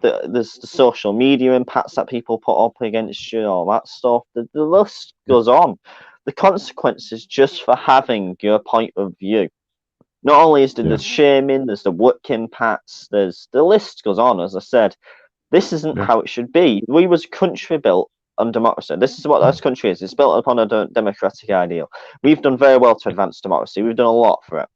there's the social media impacts that people put up against you, all that stuff. The list goes on. The consequences just for having your point of view. Not only is there the shaming, there's the work impacts, there's the list goes on, as I said. This isn't how it should be. We was a country built on democracy. This is what this country is. It's built upon a democratic ideal. We've done very well to advance democracy. We've done a lot for it.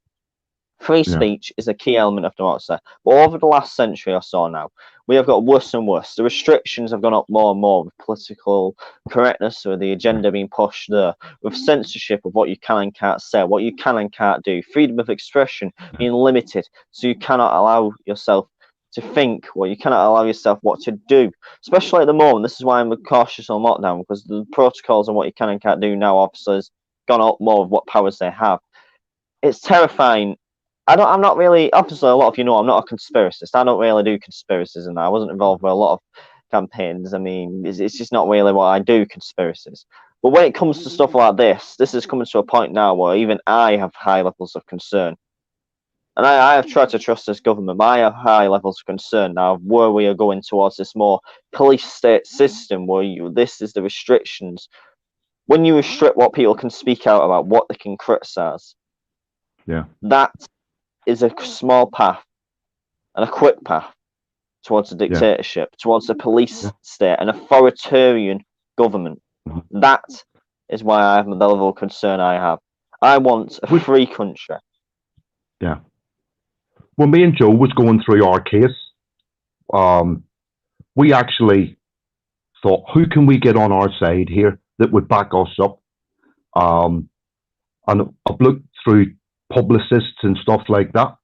Free Yeah. speech is a key element of democracy. But over the last century or so now, we have got worse and worse. The restrictions have gone up more and more with political correctness, with the agenda being pushed there, with censorship of what you can and can't say, what you can and can't do, freedom of expression being limited, so you cannot allow yourself to think, or you cannot allow yourself what to do. Especially at the moment, this is why I'm cautious on lockdown, because the protocols on what you can and can't do now obviously has gone up more of what powers they have. It's terrifying. I'm not really, obviously a lot of you know I'm not a conspiracist. I don't really do conspiracies, and I wasn't involved with a lot of campaigns. I mean, it's just not really what I do, conspiracies. But when it comes to stuff like this is coming to a point now where even I have high levels of concern. And I have tried to trust this government, but I have high levels of concern now of where we are going towards this more police state system where this is the restrictions. When you restrict what people can speak out about, what they can criticise, Yeah. that is a small path and a quick path towards a dictatorship, towards a police state, an authoritarian government. Mm-hmm. That is why I have the level of concern I have. I want a free country. Yeah. When me and Joe was going through our case, we actually thought, who can we get on our side here that would back us up? And I've looked through publicists and stuff like that.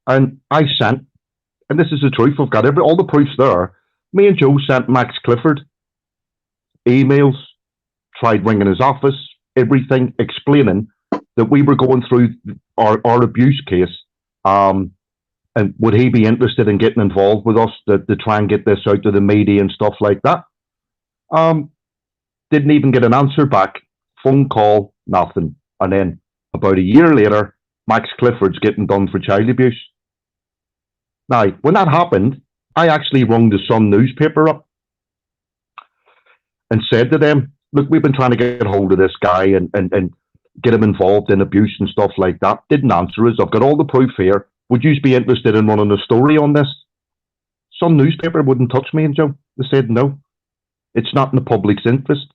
And I sent, and this is the truth, I've got all the proofs there. Me and Joe sent Max Clifford emails, tried ringing his office, everything, explaining that we were going through our abuse case. And would he be interested in getting involved with us to try and get this out to the media and stuff like that? Didn't even get an answer back. Phone call, nothing. And then about a year later, Max Clifford's getting done for child abuse. Now, when that happened, I actually rung the Sun newspaper up and said to them, look, we've been trying to get hold of this guy and get him involved in abuse and stuff like that. Didn't answer us. I've got all the proof here. Would you be interested in running a story on this? Some newspaper wouldn't touch me, and Joe. They said no. It's not in the public's interest.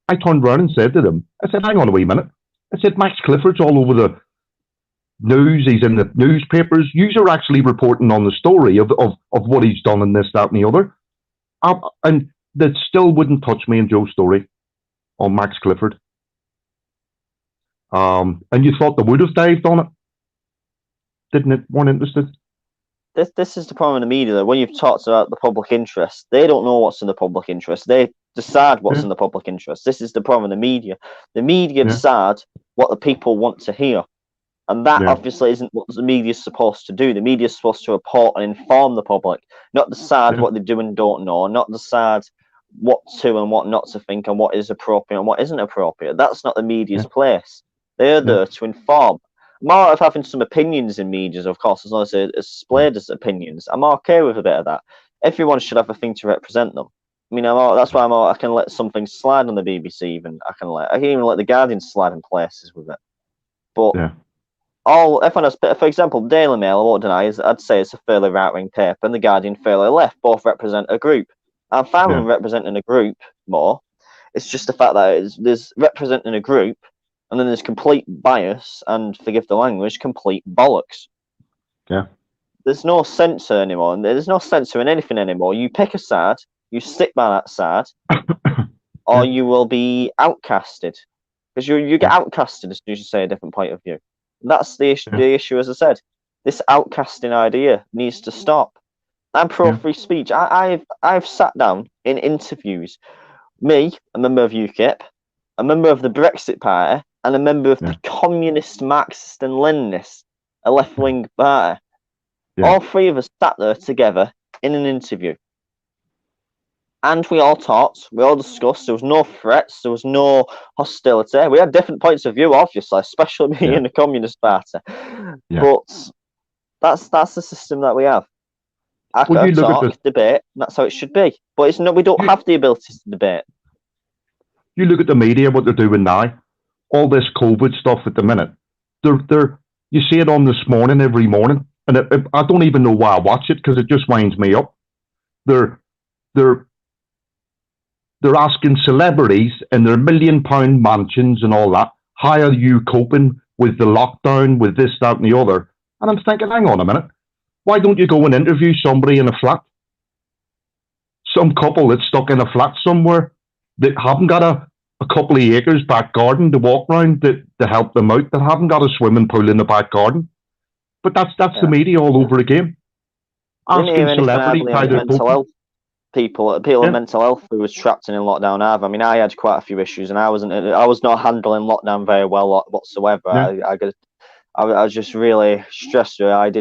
I turned around and said to them, I said, hang on a wee minute. I said, Max Clifford's all over the news. He's in the newspapers. You are actually reporting on the story of what he's done in this, that, and the other. And that still wouldn't touch me and Joe's story on Max Clifford. And you thought they would have dived on it. Didn't it? Weren't interested. This is the problem in the media, though. When you've talked about the public interest, they don't know what's in the public interest. They decide what's in the public interest. This is the problem in the media. The media decide what the people want to hear. And that obviously isn't what the media is supposed to do. The media is supposed to report and inform the public, not decide what they do and don't know, not decide what to and what not to think and what is appropriate and what isn't appropriate. That's not the media's place. They're there to inform. More of having some opinions in media, of course, as long as it's displayed as opinions. I'm okay with a bit of that. Everyone should have a thing to represent them. I mean, that's why I can let something slide on the BBC. Even I can even let the Guardian slide in places with it. But everyone has, for example, Daily Mail, I won't deny, I'd say it's a fairly right-wing paper, and the Guardian fairly left. Both represent a group. I'm fine with representing a group more. It's just the fact that there's representing a group. And then there's complete bias and, forgive the language, complete bollocks. Yeah. There's no censor anymore. And there's no censor in anything anymore. You pick a side, you stick by that side, or you will be outcasted. Because you get outcasted as soon as you say a different point of view. That's the issue, as I said. This outcasting idea needs to stop. I'm pro free speech. I've sat down in interviews. Me, a member of UKIP, a member of the Brexit Party, and a member of the Communist, Marxist and Leninist, a left-wing party. All three of us sat there together in an interview. And we all talked, we all discussed, there was no threats, there was no hostility. We had different points of view, obviously, especially me in the Communist Party. But that's the system that we have. I can talk, debate, and that's how it should be. But it's we don't have the ability to debate. You look at the media, what they're doing now, all this COVID stuff at the minute. You see it on This Morning every morning, and I don't even know why I watch it because it just winds me up. They're asking celebrities in their £1 million mansions and all that, how are you coping with the lockdown, with this, that, and the other? And I'm thinking, hang on a minute, why don't you go and interview somebody in a flat? Some couple that's stuck in a flat somewhere that haven't got a couple of acres back garden to walk around to help them out, that haven't got a swimming pool in the back garden. But that's the media all over again. Didn't hear anything hardly on mental health. People with mental health who was trapped in lockdown either. I mean, I had quite a few issues, and I was not handling lockdown very well whatsoever. Yeah. I was just really stressed. I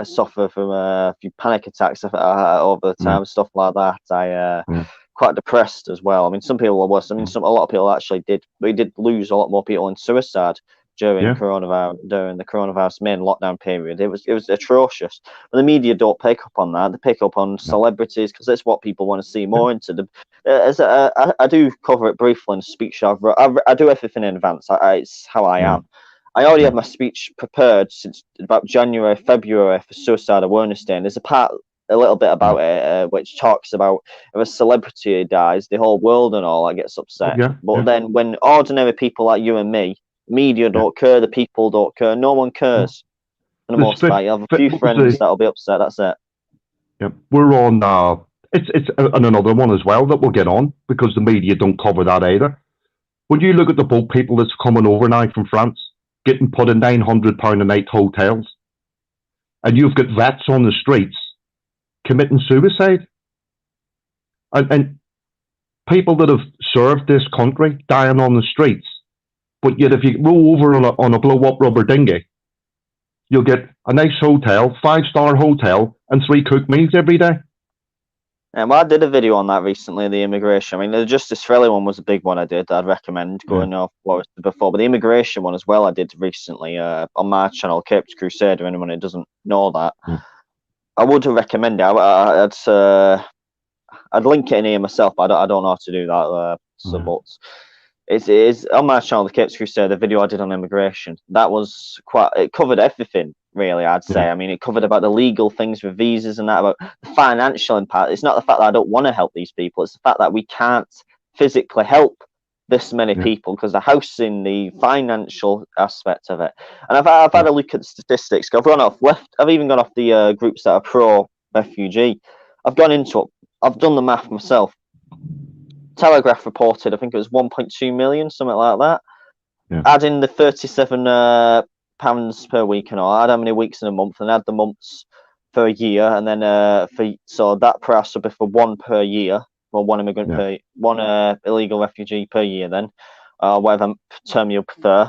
suffer from a few panic attacks over the time, stuff like that. Quite depressed as well. I mean, some people are worse. I mean, a lot of people actually did. We did lose a lot more people in suicide during the coronavirus main lockdown period. It was atrocious. But the media don't pick up on that. They pick up on celebrities because that's what people want to see more into. I do cover it briefly in a speech I do everything in advance. It's how I am. I already had my speech prepared since about January, February for Suicide Awareness Day. And there's a little bit about it, which talks about if a celebrity dies, the whole world and all that gets upset. Then when ordinary people like you and me, media don't care, the people don't care, no one cares. For the most part, you have a few friends that'll be upset. That's it. Yeah, we're on. It's another one as well that we'll get on because the media don't cover that either. When you look at the boat people that's coming over now from France, getting put in £900 a night hotels, and you've got vets on the streets committing suicide, and people that have served this country dying on the streets. But yet, if you roll over on a blow-up rubber dinghy, you'll get a nice hotel, 5-star hotel, and 3 cooked meals every day. Well, I did a video on that recently, the immigration. I mean, the Justice for Ellie one was a big one I did. I'd recommend going off what was before. But the immigration one as well I did recently on my channel, Caped Crusader, anyone who doesn't know that. I would recommend it. I'd link it in here myself, but I don't know how to do that. But it is on my channel, the Capes Crusader, the video I did on immigration. That was it covered everything, really, I'd say. I mean, it covered about the legal things with visas and that, about the financial impact. It's not the fact that I don't want to help these people, it's the fact that we can't physically help this many people because the housing, the financial aspect of it. And I've had a look at the statistics. I've even gone off the groups that are pro-refugee. I've gone into it. I've done the math myself. Telegraph reported, I think it was 1.2 million, something like that. Add in the 37 pounds per week and all. Add how many weeks in a month, and add the months for a year, and then so that price would be for one per year, or one immigrant per one illegal refugee per year. Then, whatever term you prefer.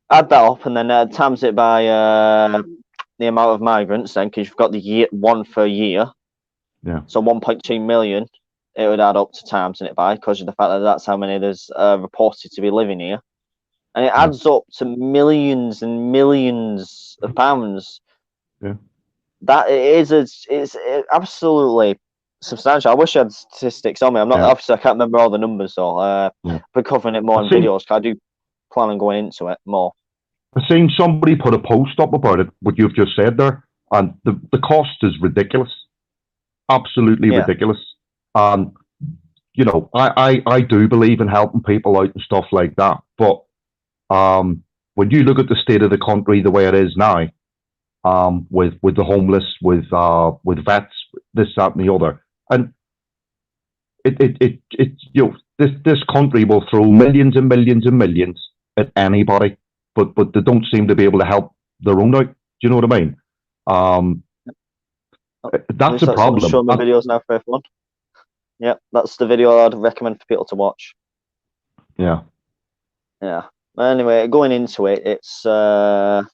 Add that up, and then times it by the amount of migrants. Then, because you've got the one per year. So 1.2 million. It would add up to times in it by, because of the fact that that's how many there's reported to be living here, and it adds up to millions and millions of pounds. That it's absolutely substantial. I wish I had statistics on me. I'm not obviously I can't remember all the numbers though. But covering it more in videos, I do plan on going into it more. I've seen somebody put a post up about it, what you've just said there, and the cost is ridiculous, absolutely ridiculous. And you know, I do believe in helping people out and stuff like that. But when you look at the state of the country the way it is now, with the homeless, with vets, this, that, and the other, and it you know, this country will throw millions and millions and millions at anybody, but they don't seem to be able to help their own out. Do you know what I mean? That's the problem. Show my videos now for everyone. Yeah, that's the video I'd recommend for people to watch. Yeah. Anyway, going into it, it's what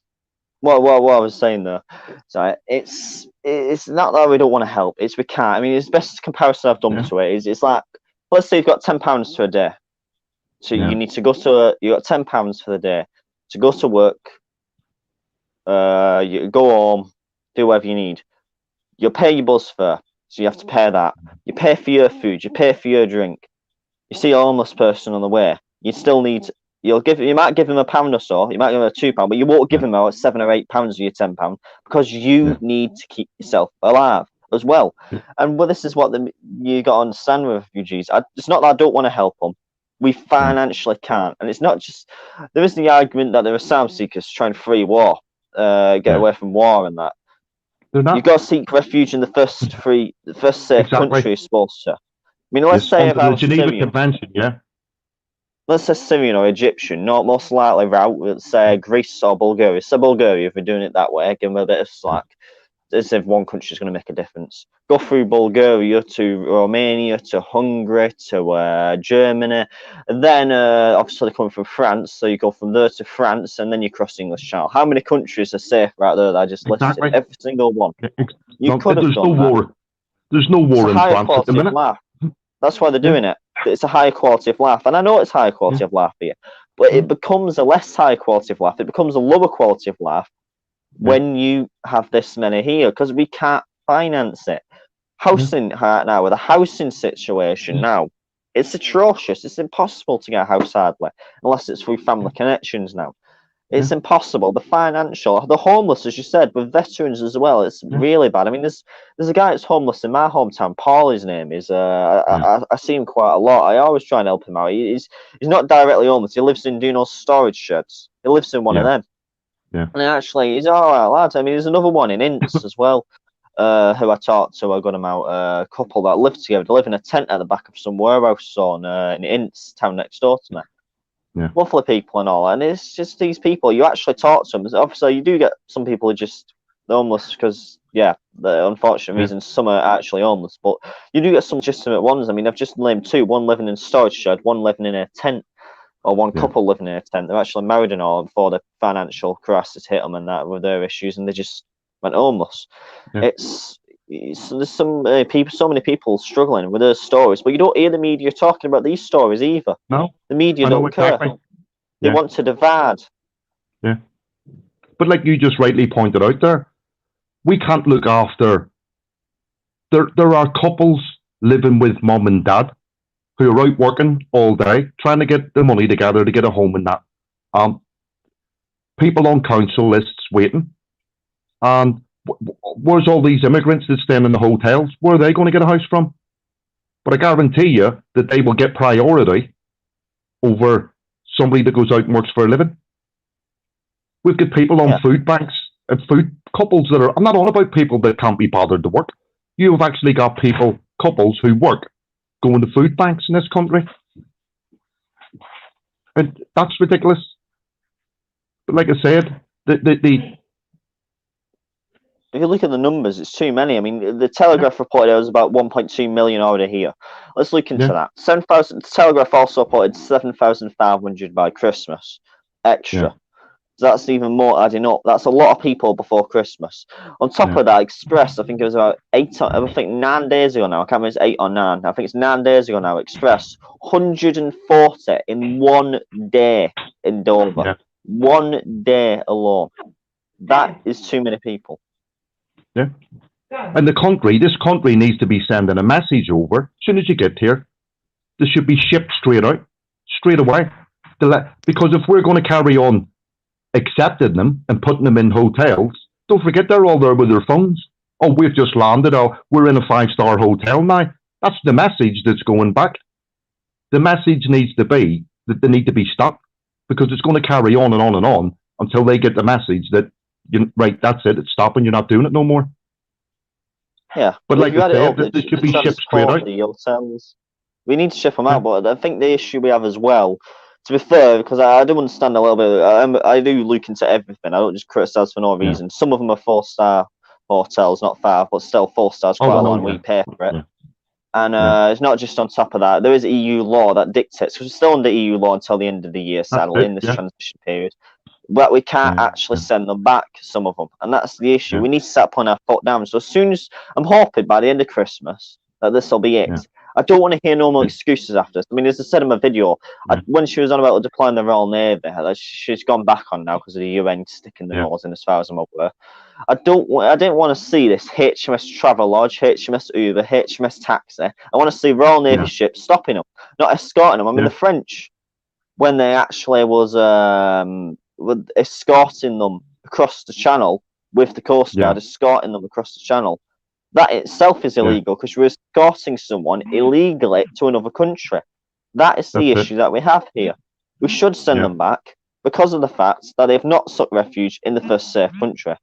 I was saying though. So it's not that we don't want to help; it's we can't. I mean, it's the best comparison I've done to it is it's like, let's say you've got £10 for a day, so you need to go to you got £10 for the day to go to work. You go home, do whatever you need. You pay your bus fare. So you have to pay that. You pay for your food. You pay for your drink. You see a homeless person on the way. You still need. You might give him £1 or so. You might give him £2, but you won't give him about £7 or £8 of your £10 because you need to keep yourself alive as well. And this is what you got to understand with refugees. It's not that I don't want to help them. We financially can't, and it's not just. There is the argument that there are asylum seekers trying free war. get away from war and that. They're not. You've got to seek refuge in the first safe country you're supposed to. I mean, let's say if under I the was Geneva Syrian, Convention, let's say Syrian or Egyptian, not most likely route, let's say Greece or Bulgaria. So Bulgaria, if we're doing it that way, give them a bit of slack. As if one country is going to make a difference. Go through Bulgaria to Romania to Hungary to Germany, and then obviously coming from France, so you go from there to France, and then you cross the English Channel. How many countries are safe right there that I just listed? Every single one. You could have done that. There's no war in France at the minute. Life. That's why they're doing it. It's a higher quality of life, and I know it's higher quality of life here, but it becomes a less high quality of life. It becomes a lower quality of life when you have this many here, because we can't finance it. Housing right now, with a housing situation now, it's atrocious. It's impossible to get a house hardly, unless it's through family connections now. It's impossible. The homeless, as you said, with veterans as well, it's really bad. I mean, there's a guy that's homeless in my hometown, Paul, his name is. I see him quite a lot. I always try and help him out. He's not directly homeless. He lives in storage sheds. He lives in one of them. Yeah. And actually, he's all right, lad. I mean, there's another one in Ince as well, who I talked to. I got him out, a couple that live together. They live in a tent at the back of some warehouse in Ince, town next door to me. Yeah. Lovely people and all. And it's just these people, you actually talk to them. Obviously, you do get some people who are just homeless because, the unfortunate reasons, some are actually homeless. But you do get some legitimate ones. I mean, I've just named two. One living in a storage shed, one living in a tent. Or one couple living in a tent. They're actually married and all before the financial crisis hit them and that with their issues, and they just went homeless. It's there's so many people struggling with their stories, but you don't hear the media talking about these stories either. No, the media don't care. They want to divide. Yeah, but like you just rightly pointed out there, we can't look after. There are couples living with mum and dad who are out working all day, trying to get the money together to get a home and that. People on council lists waiting. And where's all these immigrants that staying in the hotels? Where are they going to get a house from? But I guarantee you that they will get priority over somebody that goes out and works for a living. We've got people on food banks and food couples that are, I'm not on about people that can't be bothered to work. You have actually got couples who work, going to food banks in this country. And that's ridiculous. But like I said, if you look at the numbers, it's too many. I mean, the Telegraph reported there was about 1.2 million already here. Let's look into that. 7,000. The Telegraph also reported 7,500 by Christmas extra. So that's even more adding up. That's a lot of people before Christmas. On top of that, Express, I think it was about 9 days ago now. I can't remember if it's 8 or 9. I think it's 9 days ago now. Express, 140 in 1 day in Dover. 1 day alone. That is too many people. Yeah. And this country needs to be sending a message over as soon as you get here. This should be shipped straight away. Because if we're going to carry on accepting them and putting them in hotels, don't forget they're all there with their phones. Oh, we've just landed. Oh, we're in a 5-star hotel now. That's the message that's going back. The message needs to be that they need to be stopped, because it's going to carry on and on and on until they get the message that, that's it, it's stopping, you're not doing it no more. Yeah. But like I said, this should be shipped straight out. The hotels. We need to ship them out, but I think the issue we have as well, to be fair, because I do understand a little bit, I do look into everything. I don't just criticise for no reason. Some of them are 4-star hotels, not 5, but still 4 stars quite a lot, and we pay for it. And it's not just on top of that. There is EU law that dictates, because we're still under EU law until the end of the year, sadly, in this transition period. But we can't actually send them back, some of them. And that's the issue. We need to start putting our foot down. So as soon as, I'm hoping by the end of Christmas that this will be it. I don't want to hear no more excuses after this. I mean, as I said in my video, when she was on about deploying the Royal Navy, she's gone back on now because of the UN sticking the nose in, as far as I'm aware. I didn't want to see this HMS Travelodge, HMS Uber, HMS Taxi. I want to see Royal Navy ships stopping them, not escorting them. I mean, the French, when they actually was escorting them across the channel with the Coast Guard, escorting them across the channel, that itself is illegal, because you're escorting someone illegally to another country. That is the issue that we have here. We should send them back, because of the fact that they've not sought refuge in the first safe country.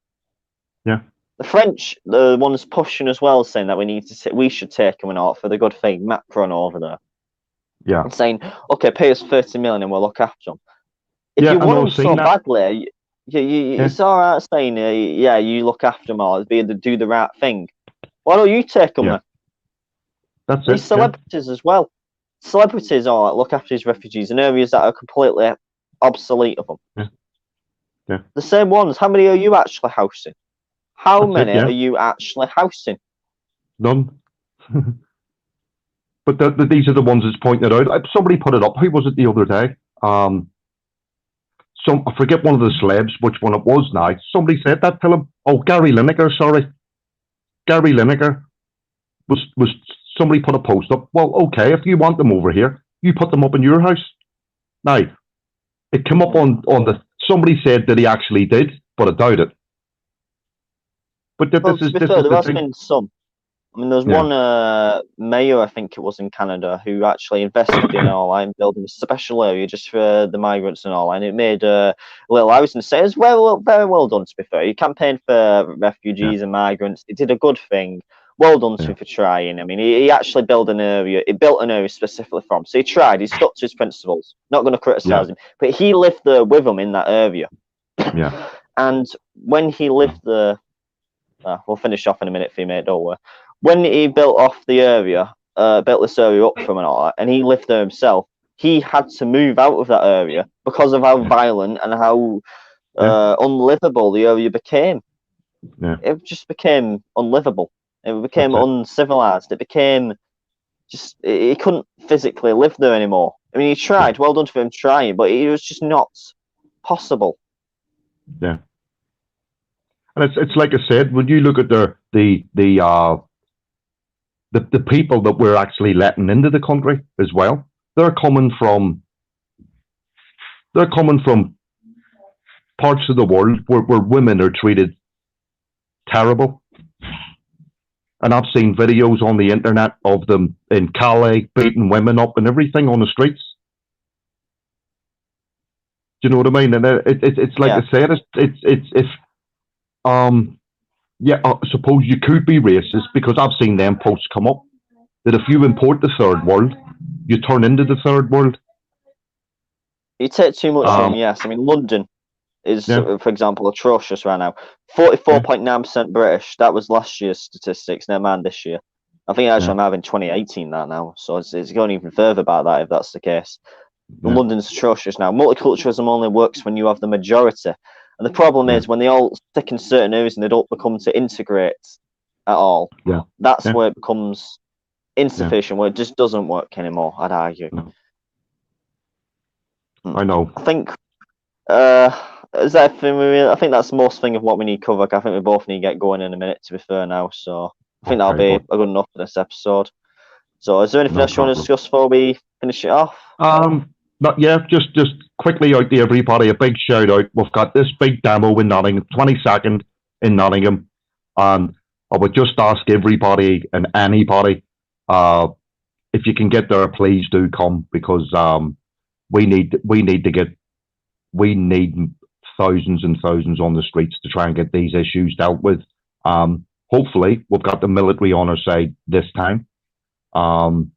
Yeah. The French, the ones pushing as well, saying that we should take them and all for the good thing. Macron over there, Yeah. and saying, okay, pay us 30 million and we'll look after them. If Yeah, you I want know, them seen so that. badly, it's all right saying, yeah, you look after them or do the right thing. Why don't you take them then? That's These it. celebrities as well. Celebrities are like, look after these refugees in areas that are completely obsolete of them. Yeah. The same ones. How many are you actually housing? How That's many it, yeah. are you actually housing? None. But these are the ones that's pointed out. Somebody put it up. Who was it the other day? I forget one of the celebs, which one it was now. Somebody said that to him. Oh, Gary Lineker, sorry. Gary Lineker was somebody put a post up. Well, okay, if you want them over here, you put them up in your house. Now, it came up on the. Somebody said that he actually did, but I doubt it. But this is there has been some. I mean, there's one mayor, I think it was in Canada, who actually invested in all line building a special area just for the migrants and all, and it made a little house. And it's very well done, to be fair. He campaigned for refugees and migrants. He did a good thing. Well done to him for trying. I mean, he actually built an area. He built an area specifically for him. So he tried. He stuck to his principles. Not going to criticise him, but he lived there with them in that area. Yeah. And when he lived there, we'll finish off in a minute for you, mate. Don't worry. When he built off the area, built this area up from and all that, and he lived there himself, he had to move out of that area because of how violent and how unlivable the area became. Yeah. It just became unlivable. It became uncivilized. It became just, he couldn't physically live there anymore. I mean, he tried. Well done for him trying, but it was just not possible. Yeah. And it's like I said, when you look at the people that we're actually letting into the country as well, they're coming from parts of the world where women are treated terrible. And I've seen videos on the internet of them in Calais beating women up and everything on the streets. Do you know what I mean? And it's like I said, I suppose you could be racist because I've seen them posts come up that if you import the third world, you turn into the third world. You take too much in, yes. I mean, London is, for example, atrocious right now. 44.9% British. That was last year's statistics, never mind this year. I think actually I'm having 2018 that now, so it's going even further about that if that's the case. London's atrocious now. Multiculturalism only works when you have the majority. And the problem is when they all stick in certain areas and they don't become to integrate at all. That's where it becomes insufficient, where it just doesn't work anymore, I'd argue. I know. I think is that everything I think that's most thing of what we need covered. I think we both need to get going in a minute, to be fair now. So I think that'll be good enough for this episode. So is there anything else you want to discuss before we finish it off? Just quickly out to everybody, a big shout out. We've got this big demo in Nottingham, 22nd in Nottingham. And I would just ask everybody and anybody, if you can get there, please do come, because we need thousands and thousands on the streets to try and get these issues dealt with. Hopefully we've got the military on our side this time. And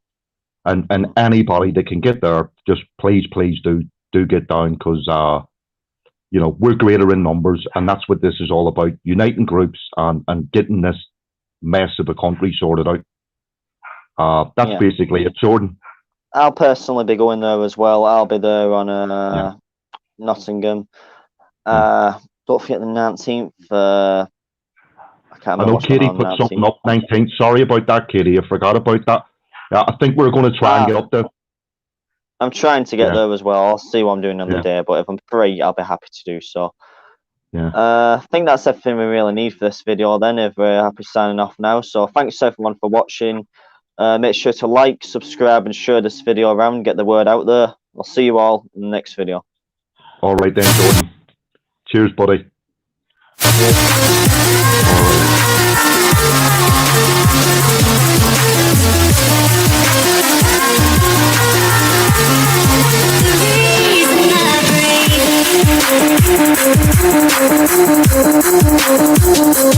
anybody that can get there, just please do get down, because we're greater in numbers, and that's what this is all about: uniting groups and getting this mess of a country sorted out. That's basically it, Jordan. I'll personally be going there as well. I'll be there on Nottingham. Don't forget the 19th. I can't remember. I know Katie put something up 19th. Sorry about that, Katie. I forgot about that. I think we're going to try and get up there. I'm trying to get there as well. I'll see what I'm doing on the day, but if I'm free, I'll be happy to do so. I think that's everything we really need for this video then, if we're happy signing off now. So thanks everyone for watching. Make sure to like, subscribe, and share this video around, get the word out there. I'll see you all in the next video. All right then, Jordan. Cheers, buddy. Cheers.